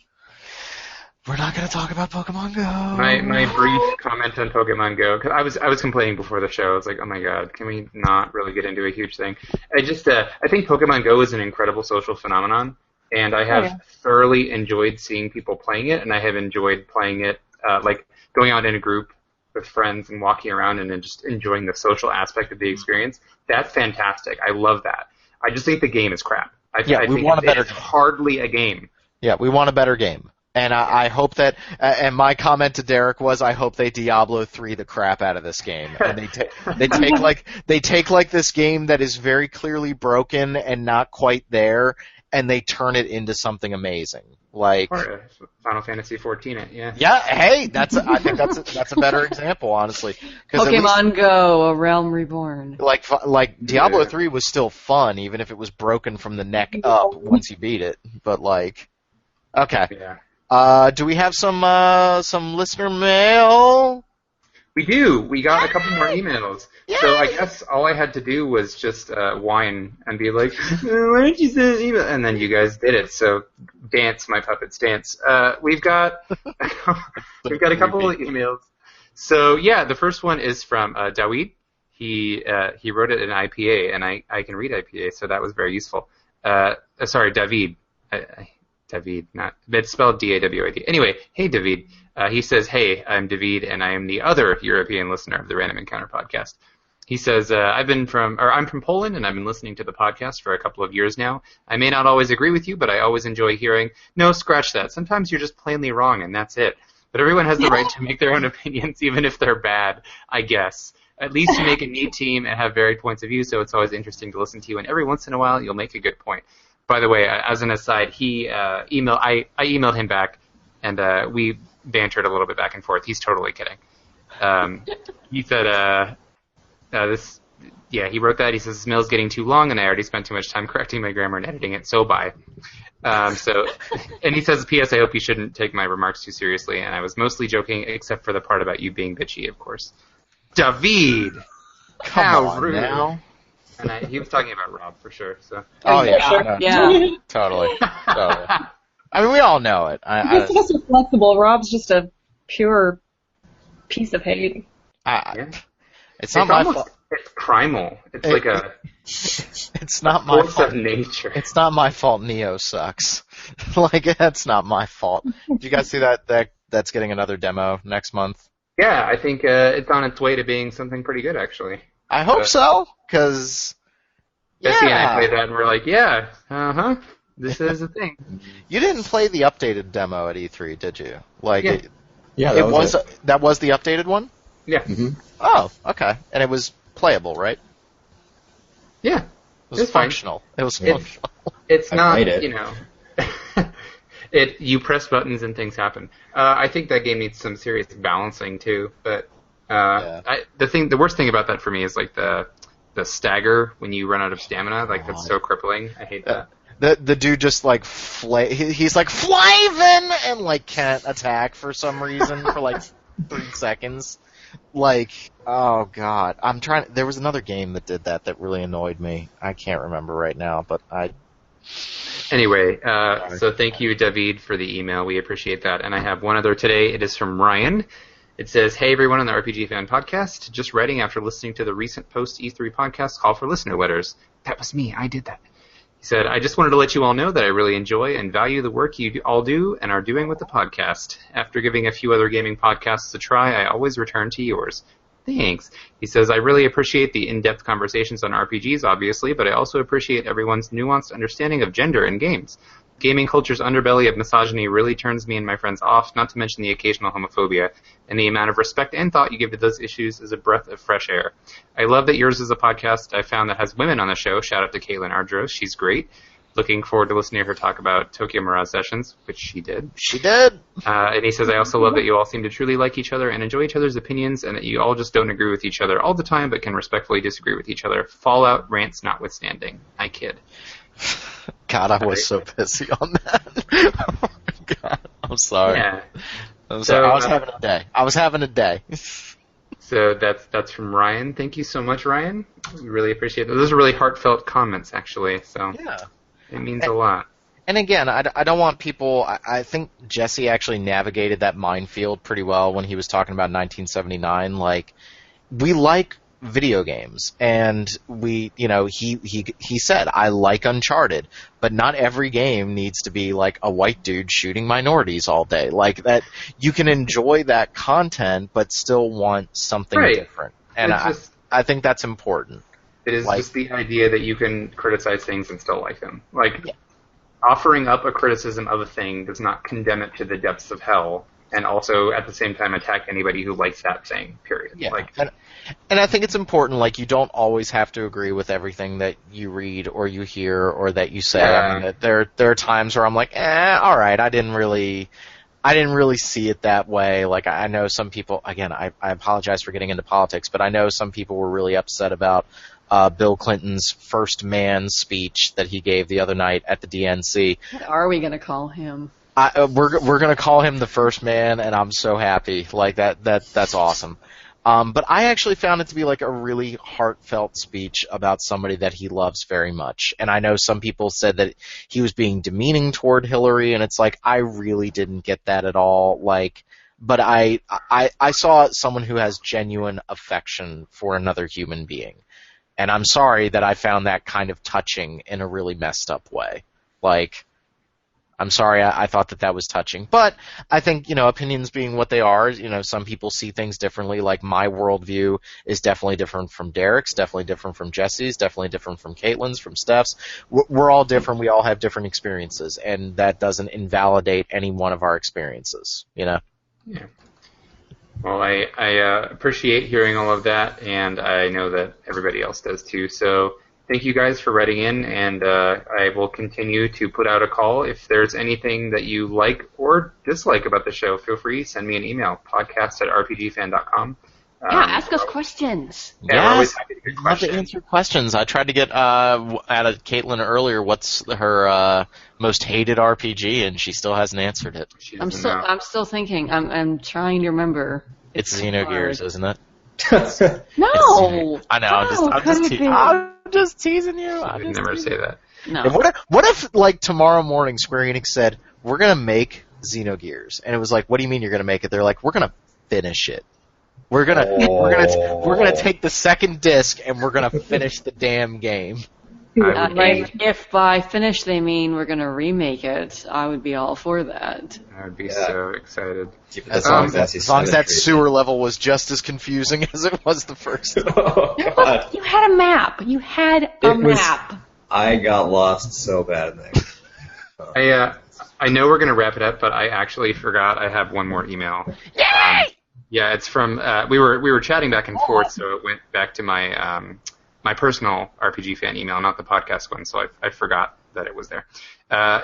We're not going to talk about Pokemon Go. My brief comment on Pokemon Go, because I was complaining before the show. I was like, oh my god, can we not really get into a huge thing? I think Pokemon Go is an incredible social phenomenon, and I have thoroughly enjoyed seeing people playing it, and I have enjoyed playing it, like going out in a group with friends and walking around and just enjoying the social aspect of the experience. That's fantastic. I love that. I just think the game is crap. I think it's hardly a game. Yeah, we want a better game. And I hope that, and my comment to Derek was, I hope they Diablo 3 the crap out of this game, and they take this game that is very clearly broken and not quite there, and they turn it into something amazing, like Final Fantasy 14. Yeah. Yeah. Hey, I think that's a better example, honestly. Pokemon Go, A Realm Reborn. Like Diablo 3 was still fun, even if it was broken from the neck up once you beat it. But okay. Yeah. Do we have some listener mail? We do. We got a couple more emails. Yay! So I guess all I had to do was just whine and be like, why don't you send an email? And then you guys did it. So dance, my puppets, dance. We've got a couple of emails. So yeah, the first one is from Dawid. He wrote it in IPA, and I can read IPA, so that was very useful. Sorry, David. David, it's spelled D-A-W-I-D. Anyway, hey, David. He says, hey, I'm David, and I am the other European listener of the Random Encounter podcast. He says, I'm from Poland, and I've been listening to the podcast for a couple of years now. I may not always agree with you, but I always enjoy hearing, no, scratch that. Sometimes you're just plainly wrong, and that's it. But everyone has the right to make their own opinions, even if they're bad, I guess. At least you make a neat team and have varied points of view, so it's always interesting to listen to you, and every once in a while you'll make a good point. By the way, as an aside, I emailed him back, and we bantered a little bit back and forth. He's totally kidding. He said, he wrote that. He says, this mail's getting too long, and I already spent too much time correcting my grammar and editing it, so bye. And he says, P.S., I hope you shouldn't take my remarks too seriously, and I was mostly joking, except for the part about you being bitchy, of course. David! Come on rude. Now. And he was talking about Rob, for sure. So. Oh, yeah. Yeah. Totally. I mean, we all know it. He's just so flexible. Rob's just a pure piece of hate. It's not my fault. It's primal. It's like a... It's not my fault. Of nature. It's not my fault Neo sucks. That's not my fault. Did you guys see that that's getting another demo next month? Yeah, I think it's on its way to being something pretty good, actually. I hope so, because... Jesse and I played that, and we're like, yeah, this is a thing. You didn't play the updated demo at E3, did you? That was the updated one? Yeah. Mm-hmm. Oh, okay. And it was playable, right? Yeah. It was functional. Fine. It was functional. It's not, you press buttons and things happen. I think that game needs some serious balancing, too, but... the worst thing about that for me is like the stagger when you run out of stamina. Like that's so crippling. I hate that. The dude just like he's like Flavin and like can't attack for some reason for like 3 seconds. Like, oh god, there was another game that did that really annoyed me. I can't remember right now, but Anyway, so thank you, David, for the email. We appreciate that. And I have one other today. It is from Ryan. It says, hey everyone on the RPG Fan Podcast, just writing after listening to the recent post-E3 podcast call for listener letters. That was me, I did that. He said, I just wanted to let you all know that I really enjoy and value the work you all do and are doing with the podcast. After giving a few other gaming podcasts a try, I always return to yours. Thanks. He says, I really appreciate the in-depth conversations on RPGs, obviously, but I also appreciate everyone's nuanced understanding of gender in games. Gaming culture's underbelly of misogyny really turns me and my friends off, not to mention the occasional homophobia, and the amount of respect and thought you give to those issues is a breath of fresh air. I love that yours is a podcast I found that has women on the show. Shout out to Caitlin Ardros. She's great. Looking forward to listening to her talk about Tokyo Mirage Sessions, which she did. She did. And he says, I also love that you all seem to truly like each other and enjoy each other's opinions, and that you all just don't agree with each other all the time, but can respectfully disagree with each other. Fallout rants notwithstanding. I kid. God, I was so pissy on that. Oh my God, I'm sorry. Yeah. I'm sorry. I was having a day. So that's from Ryan. Thank you so much, Ryan. We really appreciate it. Those are really heartfelt comments, actually. So yeah. It means a lot. And again, I don't want people... I think Jesse actually navigated that minefield pretty well when he was talking about 1979. Like, we like video games, and he said, I like Uncharted, but not every game needs to be like a white dude shooting minorities all day. Like, that you can enjoy that content, but still want something different. And I think that's important. It is just the idea that you can criticize things and still like them. Like, offering up a criticism of a thing does not condemn it to the depths of hell, and also at the same time attack anybody who likes that thing, period. Yeah. And I think it's important, like, you don't always have to agree with everything that you read or you hear or that you say. Yeah. I mean, there are times where I'm like, all right, I didn't really see it that way. Like, I know some people, again, I apologize for getting into politics, but I know some people were really upset about Bill Clinton's first man speech that he gave the other night at the DNC. What are we going to call him? We're going to call him the first man, and I'm so happy. Like, that's awesome. But I actually found it to be like a really heartfelt speech about somebody that he loves very much. And I know some people said that he was being demeaning toward Hillary, and it's like, I really didn't get that at all. Like, but I saw someone who has genuine affection for another human being. And I'm sorry that I found that kind of touching in a really messed up way. Like, I'm sorry, I thought that was touching. But I think, opinions being what they are, some people see things differently. Like, my worldview is definitely different from Derek's, definitely different from Jesse's, definitely different from Caitlin's, from Steph's. We're all different. We all have different experiences. And that doesn't invalidate any one of our experiences, Yeah. Well, I appreciate hearing all of that, and I know that everybody else does too. So thank you guys for writing in, and I will continue to put out a call. If there's anything that you like or dislike about the show, feel free, send me an email, podcast@rpgfan.com. Ask us questions. Yeah, we're always happy to get questions. Love to answer questions. I tried to get out of Caitlin earlier what's her most hated RPG, and she still hasn't answered it. I'm still thinking. I'm trying to remember. It's Xenogears, isn't it? No. I know. I'm just teasing you. I would never say that. No. And what if like tomorrow morning Square Enix said we're gonna make Xenogears, and it was like, what do you mean you're gonna make it? They're like, we're gonna finish it. We're gonna take the second disc and we're gonna finish the damn game. If by finish they mean we're gonna remake it, I would be all for that. I would be so excited. As long as that sewer level was just as confusing as it was the first. You had a map. Map. I got lost so bad in there. I know we're gonna wrap it up, but I actually forgot I have one more email. Yay! Yeah, it's from we were chatting back and forth, so it went back to my my personal RPG fan email, not the podcast one. So I forgot that it was there.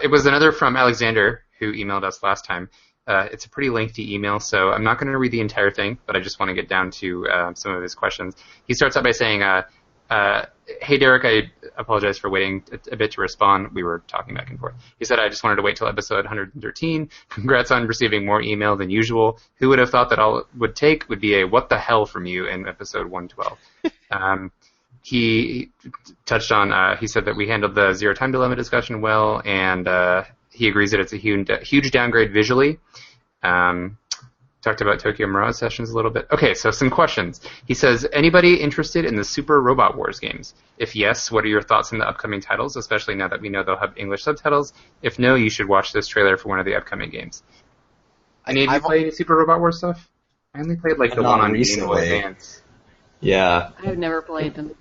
It was another from Alexander who emailed us last time. It's a pretty lengthy email, so I'm not going to read the entire thing, but I just want to get down to some of his questions. He starts out by saying, hey, Derek, I apologize for waiting a bit to respond. We were talking back and forth. He said, I just wanted to wait till episode 113. Congrats on receiving more email than usual. Who would have thought that all it would take would be a what the hell from you in episode 112. He touched on, he said that we handled the Zero Time Dilemma discussion well, and he agrees that it's a huge downgrade visually. Talked about Tokyo Mirage Sessions a little bit. Okay, so some questions. He says, anybody interested in the Super Robot Wars games? If yes, what are your thoughts on the upcoming titles, especially now that we know they'll have English subtitles? If no, you should watch this trailer for one of the upcoming games. Any of you play any Super Robot Wars stuff? I only played like the one on Game Boy Advance. Yeah. I've never played them.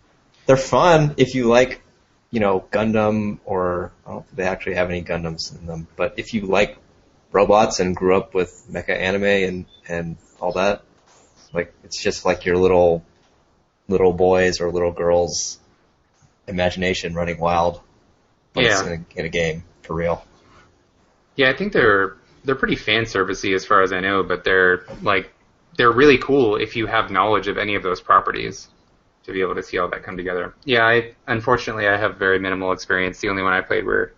They're fun if you like Gundam, or I don't think they actually have any Gundams in them, but if you like robots and grew up with mecha anime and all that, like, it's just like your little boys or little girls' imagination running wild, but it's in a game for real. Yeah, I think they're pretty fan servicey as far as I know, but they're really cool if you have knowledge of any of those properties to be able to see all that come together. Yeah, unfortunately I have very minimal experience. The only one I played were,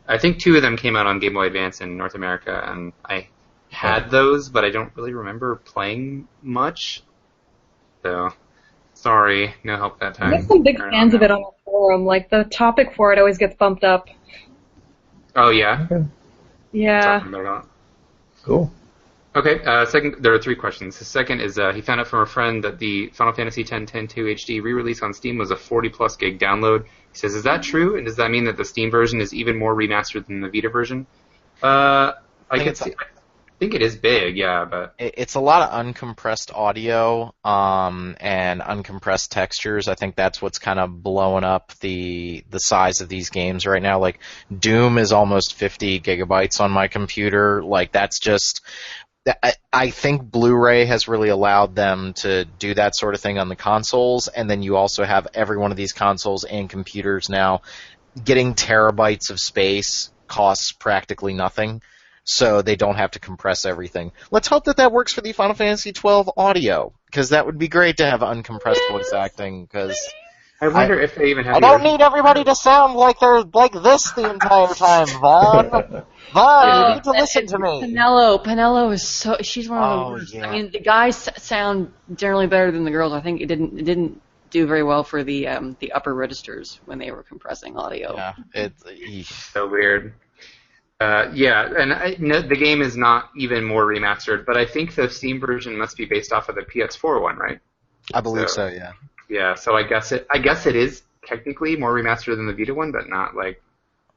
I think 2 of them came out on Game Boy Advance in North America, and I had those, but I don't really remember playing much. So, sorry, no help that time. There's some big fans of it on the forum. Like, the topic for it always gets bumped up. Oh, yeah? Okay. Yeah. Cool. Okay, second, there are 3 questions. The second is, he found out from a friend that the Final Fantasy X-10-2 HD re-release on Steam was a 40-plus gig download. He says, is that true? And does that mean that the Steam version is even more remastered than the Vita version? I think it is big, yeah, but it's a lot of uncompressed audio and uncompressed textures. I think that's what's kind of blowing up the size of these games right now. Like, Doom is almost 50 gigabytes on my computer. Like, that's just... I think Blu-ray has really allowed them to do that sort of thing on the consoles, and then you also have every one of these consoles and computers now getting terabytes of space costs practically nothing, so they don't have to compress everything. Let's hope that works for the Final Fantasy XII audio, because that would be great to have uncompressed voice acting, because... I wonder if they even have... I don't need everybody to sound like they're like this the entire time, Vaughn. Vaughn, you need to listen to me. Penelo is so... She's one of the worst. Yeah. I mean, the guys sound generally better than the girls. I think it didn't do very well for the upper registers when they were compressing audio. Yeah, it's... So weird. The game is not even more remastered, but I think the Steam version must be based off of the PS4 one, right? I believe so, yeah. Yeah, so I guess it is technically more remastered than the Vita one, but not like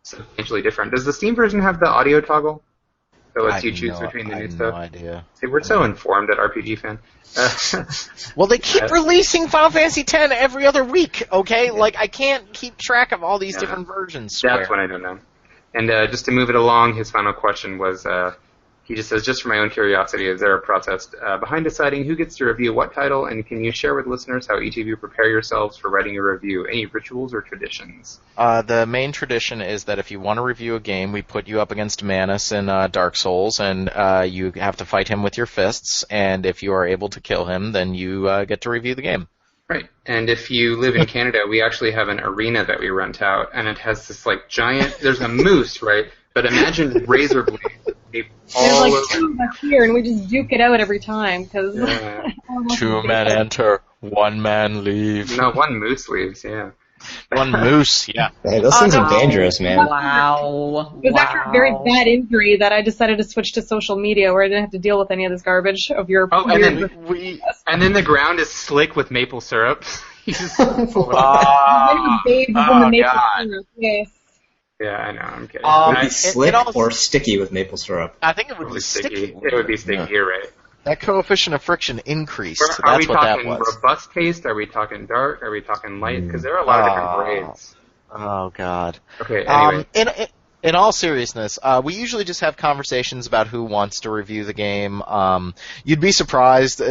substantially different. Does the Steam version have the audio toggle? So lets you choose between the new stuff? I have no idea. See, we're so informed at RPG Fan. Well, they keep releasing Final Fantasy X every other week, okay? Like, I can't keep track of all these different versions. That's what I don't know. And just to move it along, his final question was, he just says, just for my own curiosity, is there a process behind deciding who gets to review what title, and can you share with listeners how each of you prepare yourselves for writing a review? Any rituals or traditions? The main tradition is that if you want to review a game, we put you up against Manus in Dark Souls, and you have to fight him with your fists, and if you are able to kill him, then you get to review the game. Right, and if you live in Canada, we actually have an arena that we rent out, and it has this, like, giant, there's a moose, right? But imagine razor blades. There's like 2 of us here, and we just duke it out every time, because... 2 men enter, 1 man leave. No, 1 moose leaves, yeah. 1 moose, yeah. Hey, those things are dangerous, man. Wow. It was after a very bad injury that I decided to switch to social media, where I didn't have to deal with any of this garbage of your... Oh, and then the ground is slick with maple syrup. God. Yes. Yeah, I know, I'm kidding. Would it be slick or sticky with maple syrup? I think it would be sticky. It would be sticky, you're right. That coefficient of friction increased. Are That's we what that talking was. robust taste? Are we talking dark? Are we talking light? Because there are a lot of different grades. Oh, God. Okay, anyway. In all seriousness, we usually just have conversations about who wants to review the game. You'd be surprised.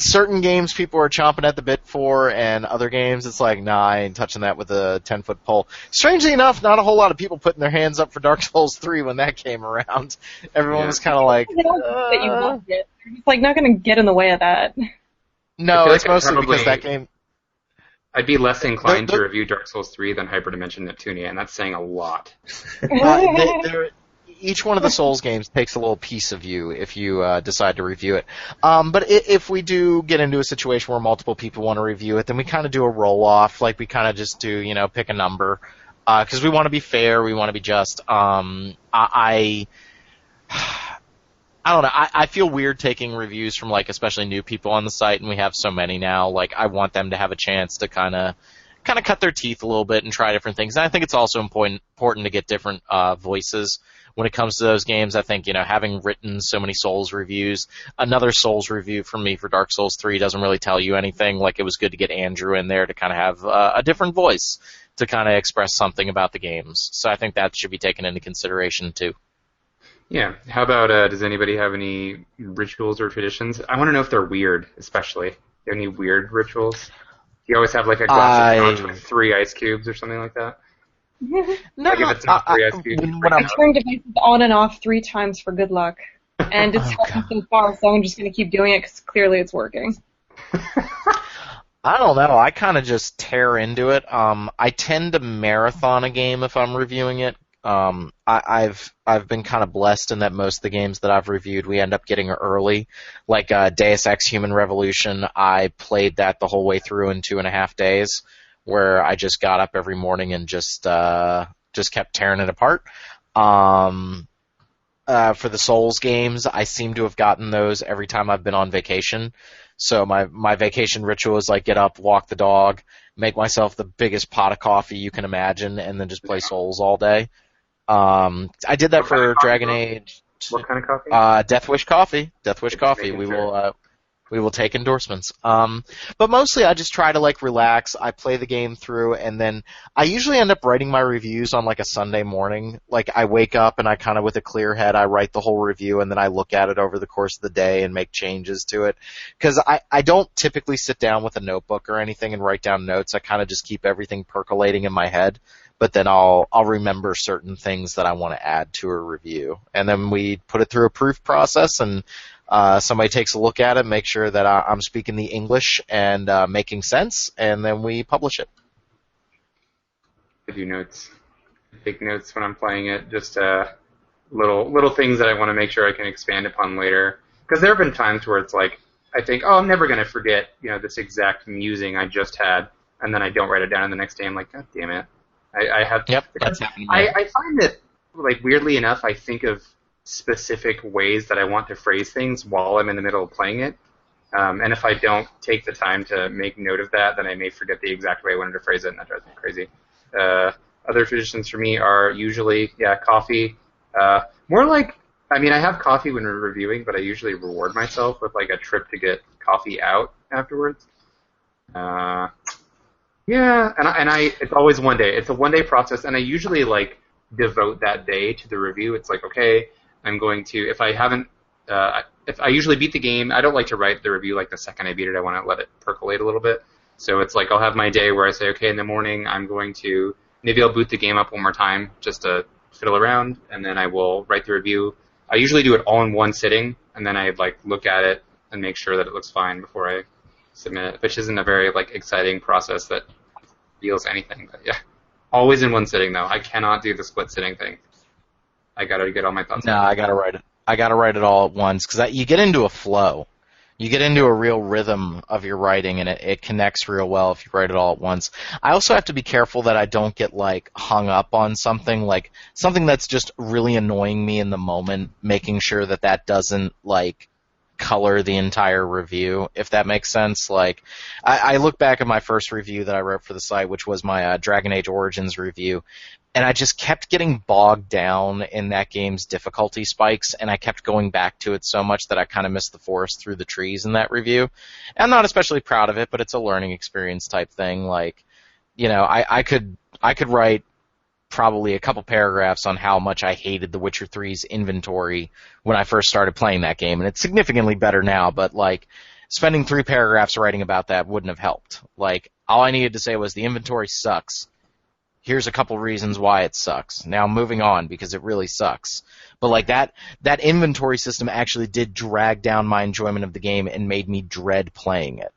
Certain games people are chomping at the bit for, and other games it's like, nah, I ain't touching that with a 10-foot pole. Strangely enough, not a whole lot of people putting their hands up for Dark Souls 3 when that came around. Everyone was kind of like... that you loved it. You're just, like, not going to get in the way of that. No, it's mostly because that game... I'd be less inclined to review Dark Souls 3 than Hyperdimension Neptunia, and that's saying a lot. Each one of the Souls games takes a little piece of you if you decide to review it. But if we do get into a situation where multiple people want to review it, then we kind of do a roll-off. Like, we kind of just do, pick a number. Because we want to be fair, we want to be just. I don't know. I feel weird taking reviews from, like, especially new people on the site, and we have so many now. Like, I want them to have a chance to kind of kind of cut their teeth a little bit and try different things. And I think it's also important to get different voices when it comes to those games. I think, having written so many Souls reviews, another Souls review from me for Dark Souls 3 doesn't really tell you anything. Like, it was good to get Andrew in there to kind of have a different voice to kind of express something about the games. So I think that should be taken into consideration, too. Yeah. How about, does anybody have any rituals or traditions? I want to know if they're weird, especially. Any weird rituals? You always have, like, a glass of scotch with 3 ice cubes or something like that? No, like if it's not 3 ice cubes. I turn devices on and off 3 times for good luck. And it's helping so far, so I'm just going to keep doing it because clearly it's working. I don't know. I kind of just tear into it. I tend to marathon a game if I'm reviewing it. I've been kind of blessed in that most of the games that I've reviewed we end up getting early. Like Deus Ex Human Revolution, I played that the whole way through in 2.5 days, where I just got up every morning and just kept tearing it apart. For the Souls games, I seem to have gotten those every time I've been on vacation. So my vacation ritual is like get up, walk the dog, make myself the biggest pot of coffee you can imagine, and then just play Souls all day. I did that for Dragon Age. What kind of coffee? Deathwish Coffee. Deathwish Coffee. We will take endorsements. But mostly I just try to like relax. I play the game through, and then I usually end up writing my reviews on like a Sunday morning. Like I wake up and I kind of with a clear head, I write the whole review, and then I look at it over the course of the day and make changes to it. Because I don't typically sit down with a notebook or anything and write down notes. I kind of just keep everything percolating in my head. But then I'll remember certain things that I want to add to a review. And then we put it through a proof process, and somebody takes a look at it, make sure that I'm speaking the English and making sense, and then we publish it. I do notes. I take notes when I'm playing it, just little things that I want to make sure I can expand upon later. Because there have been times where it's like, I think, I'm never going to forget, this exact musing I just had, and then I don't write it down, and the next day I'm like, God damn it. I have. Yep, that's happening. I find that, like, weirdly enough, I think of specific ways that I want to phrase things while I'm in the middle of playing it. And if I don't take the time to make note of that, then I may forget the exact way I wanted to phrase it, and that drives me crazy. Other traditions for me are usually, coffee. More like, I have coffee when we're reviewing, but I usually reward myself with, like, a trip to get coffee out afterwards. Yeah, and I it's always one day. It's a one-day process, and I usually, like, devote that day to the review. It's like, okay, I'm going to, if I usually beat the game, I don't like to write the review like the second I beat it. I want to let it percolate a little bit. So it's like I'll have my day where I say, okay, in the morning I'm going to, maybe I'll boot the game up one more time just to fiddle around, and then I will write the review. I usually do it all in one sitting, and then I, like, look at it and make sure that it looks fine before I submit it, which isn't a very, like, exciting process that feels anything, but yeah. Always in one sitting, though. I cannot do the split sitting thing. I gotta get all my thoughts. No, I gotta write it. I gotta write it all at once, because you get into a flow. You get into a real rhythm of your writing, and it connects real well if you write it all at once. I also have to be careful that I don't get, like, hung up on something, like, something that's just really annoying me in the moment, making sure that doesn't, like, color the entire review, if that makes sense. Like, I look back at my first review that I wrote for the site, which was my Dragon Age Origins review, and I just kept getting bogged down in that game's difficulty spikes, and I kept going back to it so much that I kind of missed the forest through the trees in that review. And I'm not especially proud of it, but it's a learning experience type thing. Like, I could write probably a couple paragraphs on how much I hated The Witcher 3's inventory when I first started playing that game, and it's significantly better now, but, like, spending 3 paragraphs writing about that wouldn't have helped. Like, all I needed to say was the inventory sucks. Here's a couple reasons why it sucks. Now moving on, because it really sucks. But, like, that inventory system actually did drag down my enjoyment of the game and made me dread playing it.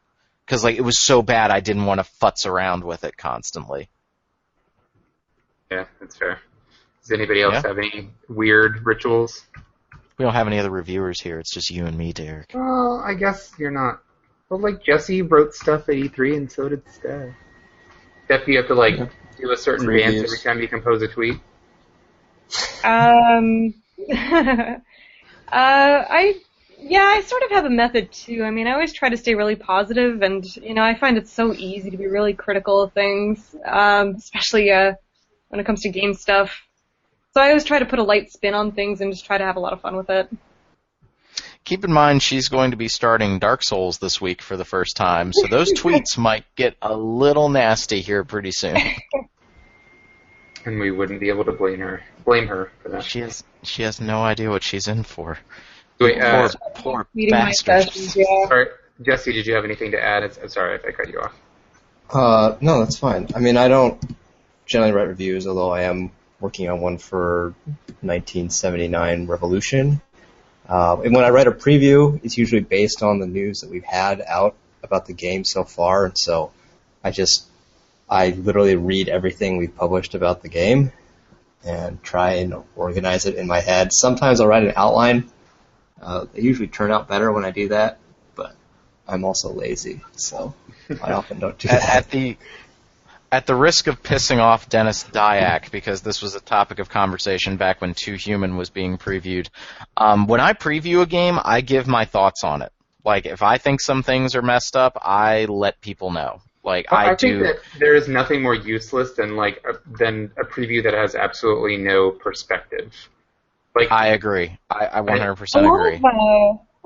Because, like, it was so bad I didn't want to futz around with it constantly. Yeah, that's fair. Does anybody else have any weird rituals? We don't have any other reviewers here. It's just you and me, Derek. Well, I guess you're not. Well, like, Jesse wrote stuff at E3, and so did Steph. Steph, you have to, like, do a certain dance every time you compose a tweet? Yeah, I sort of have a method too. I mean, I always try to stay really positive, and I find it so easy to be really critical of things, especially when it comes to game stuff. So I always try to put a light spin on things and just try to have a lot of fun with it. Keep in mind she's going to be starting Dark Souls this week for the first time, so those tweets might get a little nasty here pretty soon. And we wouldn't be able to blame her for that. She has no idea what she's in for. Wait, poor bastard. Sorry, Jesse, did you have anything to add? Sorry if I cut you off. No, that's fine. I mean, I don't generally write reviews, although I am working on one for 1979 Revolution. And when I write a preview, it's usually based on the news that we've had out about the game so far, and so I literally read everything we've published about the game and try and organize it in my head. Sometimes I'll write an outline. They usually turn out better when I do that, but I'm also lazy, so I often don't do that. At the risk of pissing off Dennis Dyack, because this was a topic of conversation back when Too Human was being previewed, when I preview a game, I give my thoughts on it. Like, if I think some things are messed up, I let people know. Like, I think that there is nothing more useless than a preview that has absolutely no perspective. Like, I agree. I 100% agree.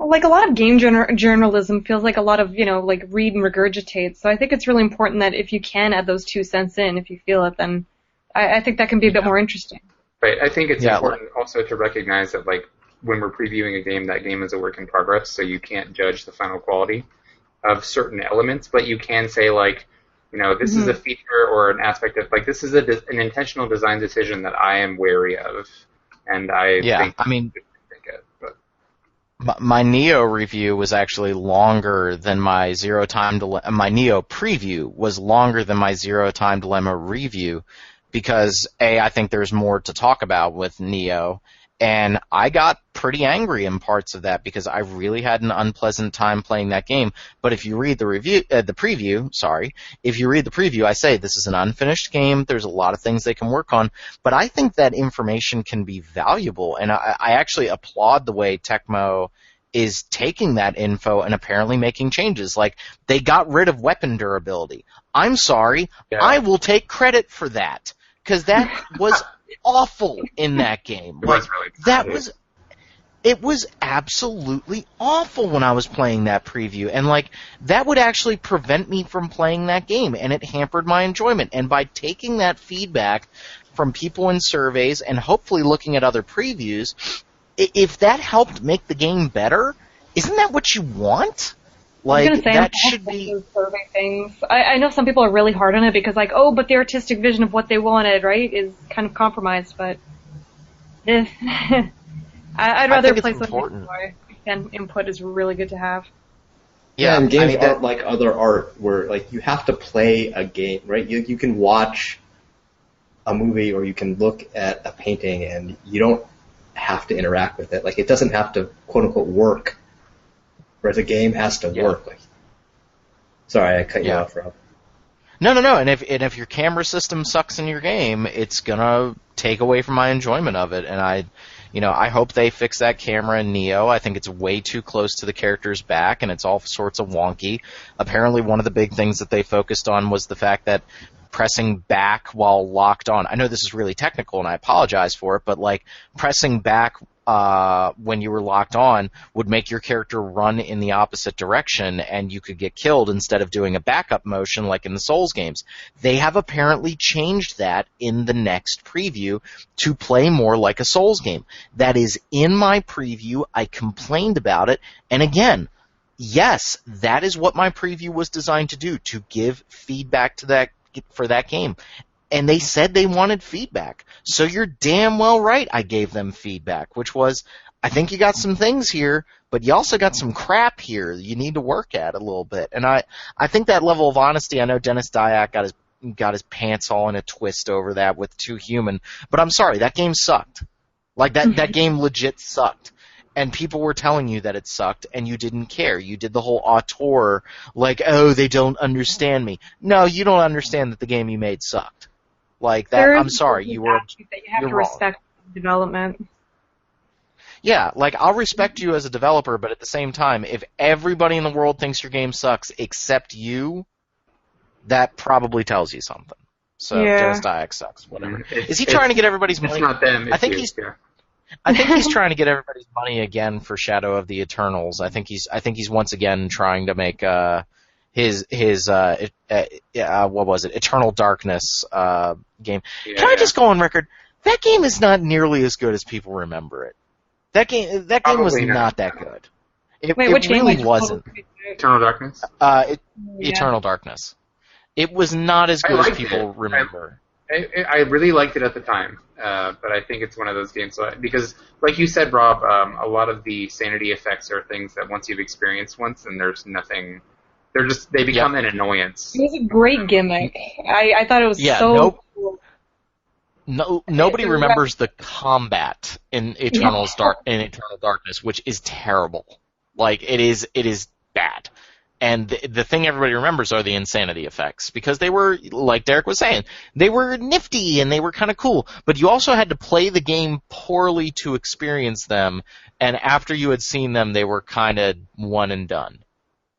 A lot of game journalism feels like a lot of, read and regurgitate. So I think it's really important that if you can add those 2 cents in, if you feel it, then I think that can be a bit more interesting. Right. I think it's important also to recognize that, when we're previewing a game, that game is a work in progress, so you can't judge the final quality of certain elements, but you can say, this is a feature or an aspect of, this is an intentional design decision that I am wary of, and I think it. But my Neo review was actually longer than my Zero Time Dilemma. My Neo preview was longer than my Zero Time Dilemma review because, A, I think there's more to talk about with Neo, and I got pretty angry in parts of that because I really had an unpleasant time playing that game. But if you read the preview, I say this is an unfinished game. There's a lot of things they can work on. But I think that information can be valuable, and I actually applaud the way Tecmo is taking that info and apparently making changes. Like, they got rid of weapon durability. I'm sorry. Yeah. I will take credit for that because that was awful in that game. It was absolutely awful when I was playing that preview, and that would actually prevent me from playing that game, and it hampered my enjoyment. And by taking that feedback from people in surveys and hopefully looking at other previews, if that helped make the game better, isn't that what you want? That should be survey things. I know some people are really hard on it because but the artistic vision of what they wanted, right, is kind of compromised. But I'd rather play something more, and input is really good to have. Yeah, and games aren't like other art where you have to play a game, right? You can watch a movie or you can look at a painting and you don't have to interact with it. It doesn't have to quote unquote work. Whereas a game has to work. Sorry, I cut you off, Rob. No. And if your camera system sucks in your game, it's gonna take away from my enjoyment of it. And I hope they fix that camera in Neo. I think it's way too close to the character's back, and it's all sorts of wonky. Apparently, one of the big things that they focused on was the fact that pressing back while locked on. I know this is really technical, and I apologize for it, but pressing back when you were locked on would make your character run in the opposite direction and you could get killed instead of doing a backup motion like in the Souls games. They have apparently changed that in the next preview to play more like a Souls game. That is in my preview. I complained about it. And again, yes, that is what my preview was designed to do, to give feedback for that game. And they said they wanted feedback. So you're damn well right I gave them feedback, which was, I think you got some things here, but you also got some crap here you need to work at a little bit. And I think that level of honesty, I know Dennis Dyack got his pants all in a twist over that with Too Human, but I'm sorry, that game sucked. That game legit sucked. And people were telling you that it sucked, and you didn't care. You did the whole auteur, they don't understand me. No, you don't understand that the game you made sucked. I'm sorry, you have to respect development. Yeah, like, I'll respect you as a developer, but at the same time, if everybody in the world thinks your game sucks except you, that probably tells you something. So, Dennis Dyack sucks, whatever. Is he trying to get everybody's money? It's not them, I think he's trying to get everybody's money again for Shadow of the Eternals. I think he's once again trying to make his what was it? Eternal Darkness game. Yeah. Can I just go on record? That game is not nearly as good as people remember it. That game was not that good. Which game really wasn't. Eternal Darkness? Eternal Darkness. It was not as good as people remember. I really liked it at the time, but I think it's one of those games because, like you said, Rob, a lot of the sanity effects are things that once you've experienced once, and there's nothing. They become an annoyance. It was a great gimmick. I thought it was cool. Nobody remembers the combat in Eternal Darkness, which is terrible. Like, it is bad. And the thing everybody remembers are the insanity effects, because they were, like Derek was saying, they were nifty and they were kind of cool. But you also had to play the game poorly to experience them, and after you had seen them, they were kind of one and done.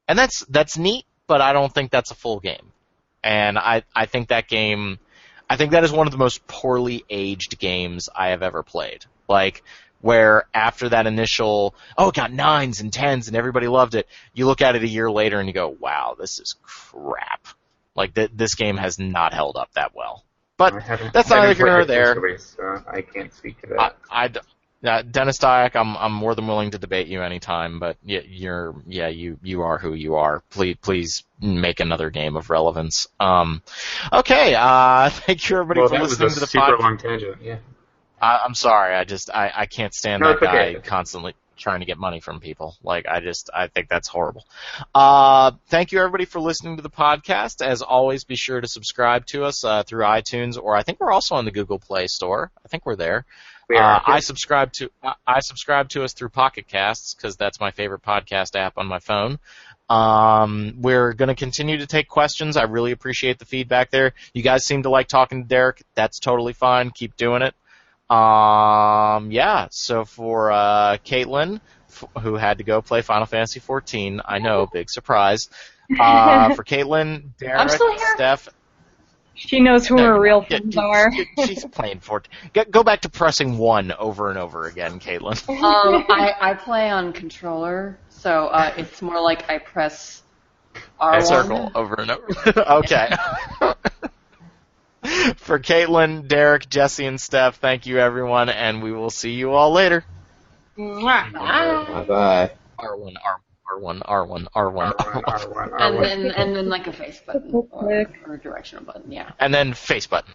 And that's neat, but I don't think that's a full game. And I think that game, I think that is one of the most poorly aged games I have ever played. Like, where after that initial, it got 9s and 10s and everybody loved it, you look at it a year later and you go, wow, this is crap. Like, this game has not held up that well. But that's neither here nor there. So I can't speak to that. Dennis Dyack, I'm more than willing to debate you anytime, but you are who you are. Please make another game of relevance. Okay, thank you everybody for listening to the podcast. Super long tangent, yeah. I'm sorry. I can't stand that guy constantly trying to get money from people. Like, I think that's horrible. Thank you everybody for listening to the podcast. As always, be sure to subscribe to us through iTunes, or I think we're also on the Google Play Store. I think we're there. I subscribe to us through Pocket Casts, because that's my favorite podcast app on my phone. We're going to continue to take questions. I really appreciate the feedback there. You guys seem to like talking to Derek. That's totally fine. Keep doing it. So for Caitlin, who had to go play Final Fantasy XIV, I know, big surprise. For Caitlin, Derek, Steph. She knows who her real friends are. She's playing 14. Go back to pressing 1 over and over again, Caitlin. I play on controller, so it's more like I press R1. Circle over and over. Okay. For Caitlin, Derek, Jesse, and Steph, thank you everyone, and we will see you all later. Bye. Bye. R1. And then like a face button or a directional button, yeah. And then face button.